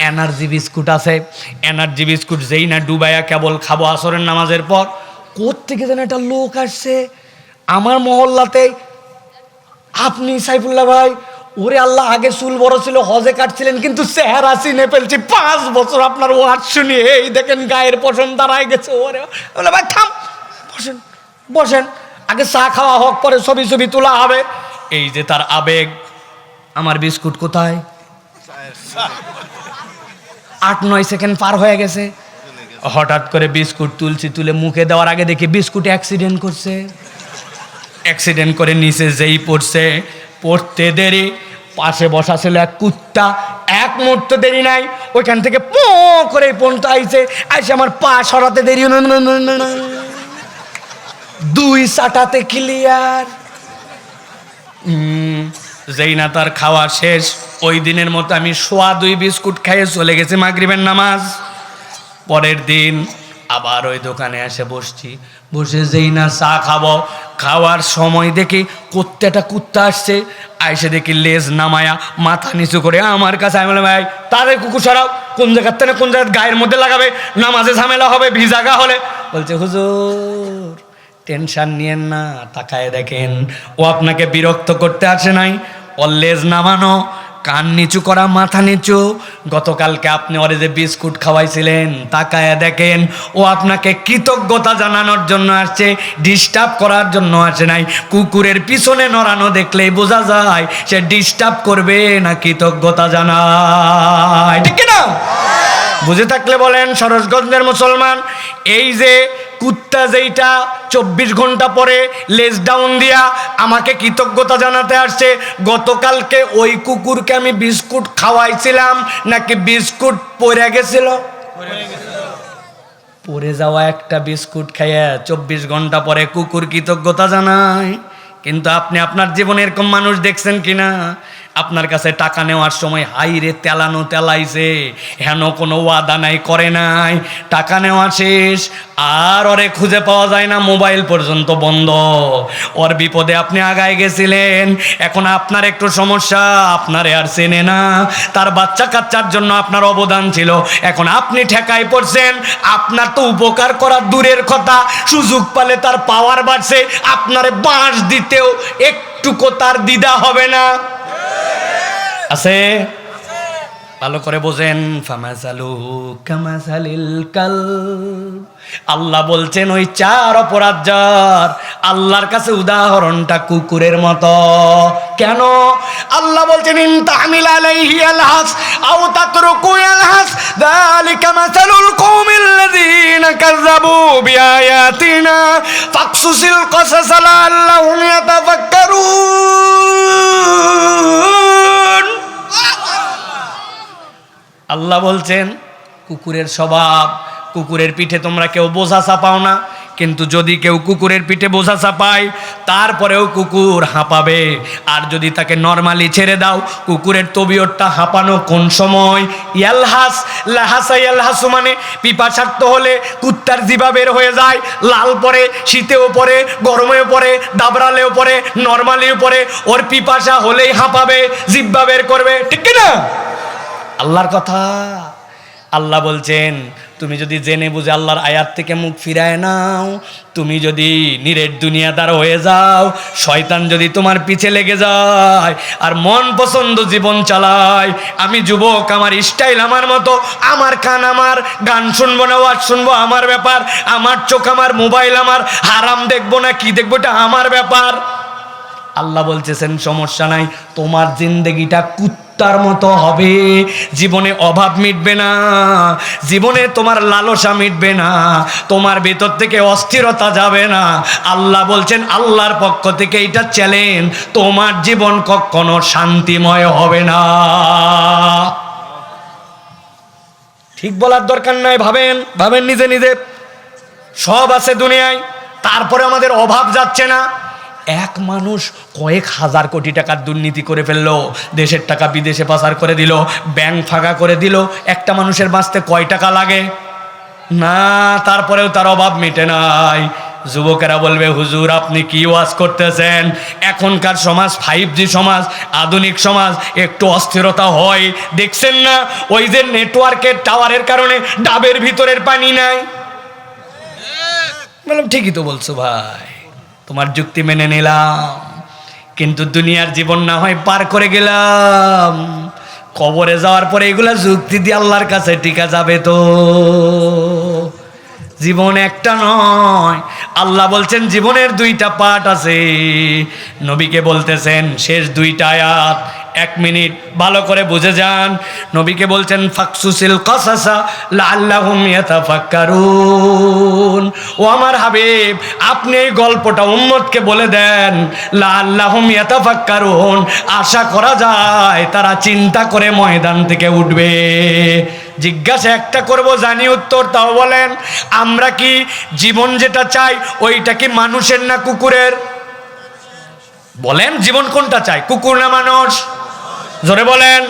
এনার্জি বিস্কুট আছে, এনার্জি বিস্কুট যেই না ডুবাইয়া কেবল খাবো আসরের নামাজের পর, কোত্থেকে যেন একটা লোক আসছে আমার মহল্লাতে। আপনি সাইফুল্লাহ ভাই? ওরে আল্লাহ, আগে চুল বড় ছিল, হজে কাটছিলেন, কিন্তু চেহারা চিনে ফেলছি। 5 বছর আপনার ওয়াজ শুনি, এই দেখেন গায়ের পশম দাঁড়ায় গেছে। ওরে বলে ভাই থাম, বসেন বসেন, আগে চা খাওয়া হোক, পরে ছবি ছবি তোলা হবে। এই যে তার আবেগ। আমার বিস্কুট কোথায়? 8-9 সেকেন্ড পার হয়ে গেছে। হঠাৎ করে বিস্কুট তুলছি, তুলে মুখে দেওয়ার আগে দেখি বিস্কুট অ্যাক্সিডেন্ট করছে। অ্যাক্সিডেন্ট করে নিচে যেই পড়ছে, পড়তে দেরি, পাশে বসা ছিল এক কুত্তা, 1 মুহূর্ত দেরি নাই, ওইখান থেকে পো করে পণটা আইছে, আইসে আমার পা সরাতে দেরি, 2 চাটাতে ক্লিয়ার। যেই না তার খাওয়া শেষ, ওই দিনের মতো আমি 2 বিস্কুট খাইয়ে চলে গেছি মাগরিবের নামাজ। পরের দিন আবার ওই দোকানে এসে বসছি, বসে যেই না চা খাবো, খাওয়ার সময় দেখি কুত্তাটা কুত্তা আসছে, আইসে দেখি লেজ নামায়া মাথা নিচু করে আমার কাছে। আমি বললাম ভাই তাদের কুকুর সরাও, কোন জায়গার থেকে কোন জায়গায় গায়ের মধ্যে লাগাবে, নামাজে ঝামেলা হবে, ভিজাগা হলে। বলছে হুজুর টেনশন নিয়েন না, তাকায় দেখেন ও আপনাকে বিরক্ত করতে আসে নাই, ওর লেজ নামানো, কান নিচু করা, মাথা নিচু। গতকালকে আপনি ওরে যে বিস্কুট খাওয়াইছিলেন, তাকায়া দেখেন ও আপনাকে কৃতজ্ঞতা জানানোর জন্য আসছে, ডিস্টার্ব করার জন্য আসে নাই। কুকুরের পিছনে নড়ানো দেখলেই বোঝা যায় সে ডিস্টার্ব করবে না কৃতজ্ঞতা জানায়, ঠিক না? বুঝে থাকলে বলেন সরোজগঞ্জের মুসলমান, এই যে কুত্তা যেইটা 24 ঘন্টা পরে লেজ ডাউন দিয়া আমাকে কৃতজ্ঞতা জানাতে আসছে, গতকালকে ওই কুকুরকে আমি বিস্কুট খাওয়াইছিলাম নাকি বিস্কুট পড়ে গেছিল? পড়ে যাওয়া একটা বিস্কুট খাইয়া 24 ঘন্টা পরে কুকুর কৃতজ্ঞতা জানায়। কিন্তু আপনি আপনার জীবনে এরকম মানুষ দেখছেন কিনা? আপনার কাছে টাকা নেওয়ার সময় হাইরে তেলানো তেলাইছে, হেন কোনো ওয়াদা নাই, করে নাই, টাকা নেওয়া শেষ, আর ওরে খুঁজে পাওয়া যায় না, মোবাইল পর্যন্ত বন্ধ। ওর বিপদে আপনি আগায় গেছিলেন, এখন আপনার একটু সমস্যা, আপনারে আর চেনে না, তার বাচ্চা কাচ্চার জন্য আপনার অবদান ছিল, এখন আপনি ঠেকায় পড়ছেন। আপনার তো উপকার করা দূরের কথা, সুযোগ পালে তার পাওয়ার বাড়ছে, আপনারে বাঁশ দিতেও একটুকু তার দ্বিধা হবে না। আছে? ভালো করে বোঝেন। ফামাসালু কামাসালিল কালব, আল্লাহ বলছেন ওই 4 অপরাধ যার, আল্লাহর কাছে উদাহরণটা কুকুরের মতো। কেন? আল্লাহ বলছেন ইন তাহমিল আলাইহি আলহাস আও তাতরুকু আলহাস যালিকা মাসালুল কওমিল্লাযীনা কাযাবু বিআয়াতিনা ফাকসুসিল কসাস লাআল্লাহুম ইয়াতাফাক্কারুন। আল্লাহ বলছেন কুকুরের স্বভাব, কুকুরের পিঠে তোমরা কেউ বোঝা চাপাও না, কিন্তু যদি কেউ কুকুরের পিঠে বোঝা চাপায় তারপরেও কুকুর হাঁপাবে। আর যদি তাকে নরমালি ছেড়ে দাও, কুকুরের তবিয়তটা হাঁপানো কোন সময়? ইয়ালহাস, লাহাসা ইয়ালহাসু মানে পিপাসার্থ হলে কুত্তার জিভা বের হয়ে যায়, লাল পরে, শীতেও পরে, গরমেও পরে, দাবড়ালেও পরে, নরমালিও পরে, ওর পিপাসা হলেই হাঁপাবে, জিহ্বা বের করবে, ঠিক না? আল্লাহর কথা। আল্লাহ বলছেন তুমি যদি জেনে বুঝে আল্লাহর আয়াত থেকে মুখ ফিরায় নাও, তুমি যদি নিরেট দুনিয়াদার হয়ে যাও, শয়তান যদি তোমার পিছে লেগে যায় আর মন পছন্দ জীবন চালায়, আমি যুবক, আমার স্টাইল আমার মতো, আমার কান আমার, গান শুনবো না ওয়াজ শুনবো আমার ব্যাপার, আমার চোখ আমার, মোবাইল আমার, হারাম দেখবো না কি দেখবো এটা আমার ব্যাপার। আল্লাহ বলতেছেন সমস্যা নাই, তোমার জিন্দেগিটা কুত্তার মতো হবে, জীবনে অভাব মিটবে না, জীবনে তোমার লালসা মিটবে না, তোমার ভেতর থেকে অস্থিরতা যাবে না। আল্লাহ বলছেন আল্লাহর পক্ষ থেকে এটা চ্যালেঞ্জ, তোমার জীবন কখনো শান্তিময় হবে না। ঠিক বলার দরকার নাই, ভাবেন ভাবেন নিজে নিজে। সব আছে দুনিয়ায়, তারপরে আমাদের অভাব যাচ্ছে না। এক মানুষ কয়েক হাজার কোটি টাকার দুর্নীতি করে ফেললো, দেশের টাকা বিদেশে পাচার করে দিল, ব্যাংক ফাঁকা করে দিল, একটা মানুষের বাঁচতে কয় টাকা লাগে? না, তারপরেও তার অভাব মিটে নাই। যুবকেরা বলবে হুজুর আপনি কি ওয়াজ করতেছেন, এখনকার সমাজ 5G সমাজ, আধুনিক সমাজ, একটু অস্থিরতা হয়, দেখছেন না ওই যে নেটওয়ার্কের টাওয়ারের কারণে ডাবের ভিতরের পানি নাই। বললাম ঠিকই তো বলছো ভাই, তোমার যুক্তি মেনে নিলাম, কিন্তু দুনিয়ার জীবন না হয় পার করে গেলাম, কবরে যাওয়ার পরে এগুলা যুক্তি দিয়ে আল্লাহর কাছে টিকা যাবে তো? জীবন একটা নয়। আল্লাহ বলছেন জীবনের 2টা পার্ট আছে, নবীকে বলতেছেন শেষ 2টা আয়াত, 1 মিনিট ভালো করে বুঝে যান। নবীকে বলছেন ফাকসুসিল কসাসা লাআল্লাহুম ইয়াতাফাক্কারুন। ও আমার হাবিব, আপনি এই গল্পটা উম্মতকে বলে দেন, লাআল্লাহুম ইয়াতাফাক্কারুন, আশা করা যায় তারা চিন্তা করে ময়দান থেকে উঠবে। জিজ্ঞাসা একটা করব, জানি উত্তর, তাও বলেন আমরা কি জীবন যেটা চাই ওইটা কি মানুষের না কুকুরের? বলেন জীবন কোনটা চাই, কুকুর না মানুষ? জোরে বলেন।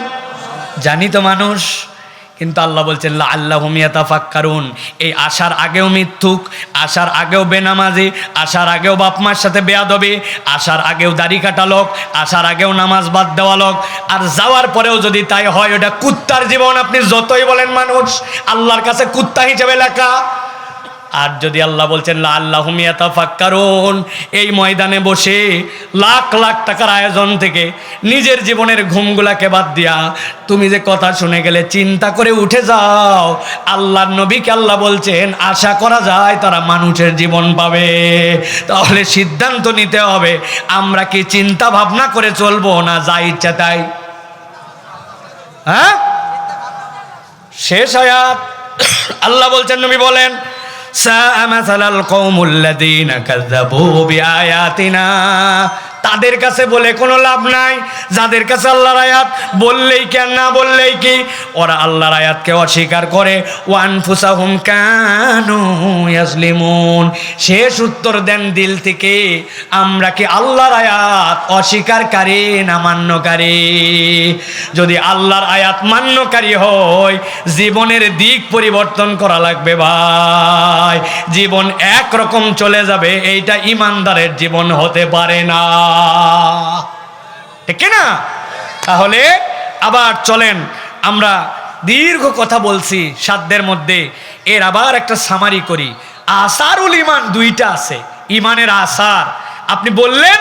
জানি তো মানুষ, কিন্তু আল্লাহ বলছেন লাআল্লাহুম ইয়াতাফাক্কারুন। এই আসার আগেও মিথ্যুক, আসার আগেও বেনামাজি, আসার আগেও বাপ মার সাথে বেয়াদবি, আসার আগেও দাড়ি কাটা লোক, আসার আগেও নামাজ বাদ দেওয়া লোক, আর যাওয়ার পরেও যদি তাই হয় ওটা কুত্তার জীবন। আপনি যতই বলেন মানুষ, আল্লাহর কাছে কুত্তা হিসেবে লেখা। আর যদি আল্লাহ বলছেন লাআল্লাহুম ইয়াতাফাক্কারুন, এই ময়দানে বসে লাখ লাখ টাকার আয়োজন থেকে নিজের জীবনের ঘুমগুলাকে বাদ দিয়া তুমি যে কথা শুনে গেলে চিন্তা করে উঠে যাও, আল্লাহর নবীকে আল্লাহ বলছেন আশা করা যায় তারা মানুষের জীবন পাবে। তাহলে সিদ্ধান্ত নিতে হবে, আমরা কি চিন্তা ভাবনা করে চলবো না যা ইচ্ছা তাই? হ্যাঁ, শেষ আয়াত আল্লাহ বলছেন, নবী বলেন সাআ মাসালাল কওমুল্লাযীনা কাযযাবু বিআয়াতিনা, তাদের কাছে বলে কোনো লাভ নাই যাদের কাছে আল্লাহর আয়াত বললেই কি আর না বললেই কি ওরা আল্লাহর আয়াতকে অস্বীকার করে। ওয়া আনফুসাহুম কানু ইয়াজলিমুন, শেষ উত্তর দেন দিল থেকে, আমরা কি আল্লাহর আয়াত অস্বীকারী না মান্যকারী? যদি আল্লাহর আয়াত মান্যকারী হয় জীবনের দিক পরিবর্তন করা লাগবে ভাই, জীবন একরকম চলে যাবে, এইটা ইমানদারের জীবন হতে পারে না, ঠিক না? তাহলে আবার চলেন, আমরা দীর্ঘ কথা বলছি সাধ্যের মধ্যে, এর আবার একটা সামারি করি। আসারুল ইমান দুইটা আছে, ইমানের আসার। আপনি বললেন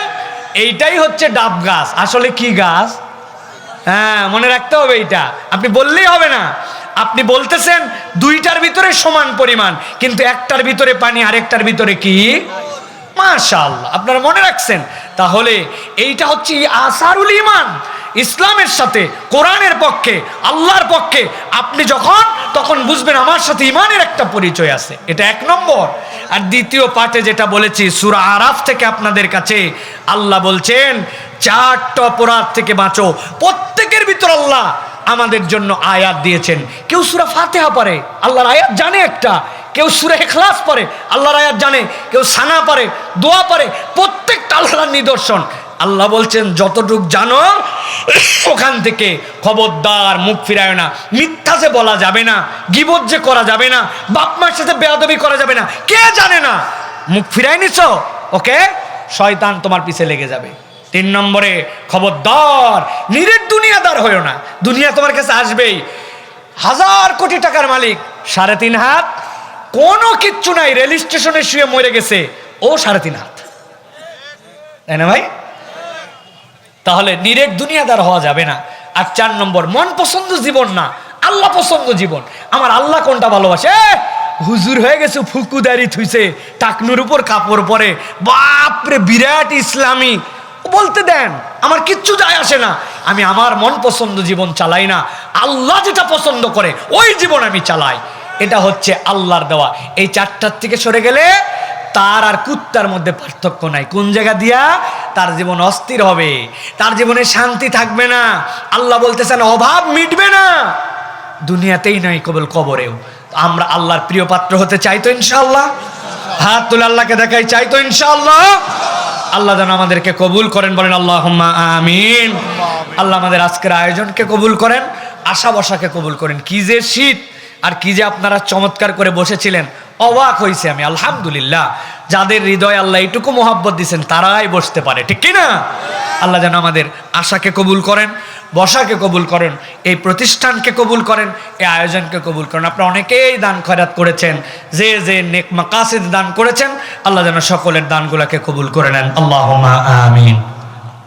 এইটাই হচ্ছে ডাব গাছ, আসলে কি গাছ? হ্যাঁ, মনে রাখতে হবে এইটা, আপনি বললেই হবে না। আপনি বলতেছেন দুইটার ভিতরে সমান পরিমাণ, কিন্তু একটার ভিতরে পানি আরেকটার ভিতরে কি? মাশাআল্লাহ, আপনারা মনে রাখছেন। তাহলে এইটা হচ্ছে আসারুল ইমান, ইসলামের সাথে, কোরআনের পক্ষে, আল্লাহর পক্ষে আপনি যখন তখন বুঝবেন আমার সাথে ইমানের একটা পরিচয় আছে, এটা এক নম্বর। আর দ্বিতীয় পার্টে যেটা বলেছি সূরা আরাফ থেকে আপনাদের কাছে আল্লাহ বলছেন চারটা অপরাধ থেকে বাঁচো। প্রত্যেকের ভিতর আল্লাহ আমাদের জন্য আয়াত দিয়েছেন। কেউ সূরা ফাতিহা পড়ে, আল্লাহর আয়াত জানে একটা, কেউ সূরা ইখলাস পড়ে, আল্লাহর আয়াত জানে, কেউ সানা পড়ে, দোয়া পড়ে, প্রত্যেকটা আল্লাহর নিদর্শন। আল্লাহ বলছেন যতটুক জানো ওখান থেকে খবরদার মুখ ফিরায় না, মিথ্যা যে বলা যাবে না, গীবত যে করা যাবে না, বাপ মার সাথে বেয়াদবি করা যাবে না। কে জানে না? মুখ ফিরাই নিছো, ওকে, শয়তান তোমার পিছে লেগে যাবে। 3 নম্বরে খবরদার নিরেট দুনিয়াদার হয়েও না, দুনিয়া তোমার কাছে আসবেই। 1000 কোটি টাকার মালিক, 3.5 হাত, কোনো কিচ্ছু নাই, রেল স্টেশনে শুয়ে মরে গেছে, ও 3.5 হাত, তাই না ভাই? তাহলে নিরেট দুনিয়াদার হওয়া যাবে না। আর 4 নম্বর মন পছন্দ জীবন না, আল্লাহ পছন্দ জীবন। আমার আল্লাহ কোনটা ভালোবাসে? হুজুর হয়ে গেছে, ফুকুদারি থুইছে, টাকনুর উপর কাপড় পরে, বাপরে বিরাট ইসলামী, বলতে দেন, আমার কিচ্ছু যায় আসে না। আমি আমার মন পছন্দ জীবন চালাই না, আল্লাহ যেটা পছন্দ করে ওই জীবন আমি চালাই। এটা হচ্ছে আল্লাহর দেওয়া। এই 4টার থেকে সরে গেলে তার আর কুত্তার মধ্যে পার্থক্য নাই। কোন জায়গা দিয়া তার জীবন অস্থির হবে, তার জীবনে শান্তি থাকবে না। আল্লাহ বলতেছেন অভাব মিটবে না, দুনিয়াতেই নয় কেবল কবরেও। আমরা আল্লাহর প্রিয় পাত্র হতে চাই তো ইনশাআল্লাহ? হাত তুলে আল্লাহকে দেখাই, চাই তো ইনশাআল্লাহ? আল্লাহ যেন আমাদেরকে কবুল করেন, বলেন আল্লাহুম্মা আমিন। আল্লাহ আমাদের আজকের আয়োজনকে কবুল করেন, আশা বসাকে কবুল করেন। কি যে শীত, আর কি যে আপনারা চমৎকার করে বসেছিলেন, অবাক হয়েছে আমি, আলহামদুলিল্লাহ। যাদের হৃদয় আল্লাহ এইটুকু মোহাব্বত দিয়েছেন তারাই বসতে পারে, ঠিক কি না? আল্লাহ যেন আমাদের আশাকে কবুল করেন, বসাকে কবুল করেন, এই প্রতিষ্ঠানকে কবুল করেন, এই আয়োজনকে কবুল করেন। আপনারা অনেকেই দান খয়রাত করেছেন, যে যে নেক মাকাসিদ দান করেছেন, আল্লাহ যেন সকলের দানগুলোকে কবুল করে নেন। আল্লাহুম্মা আমিন।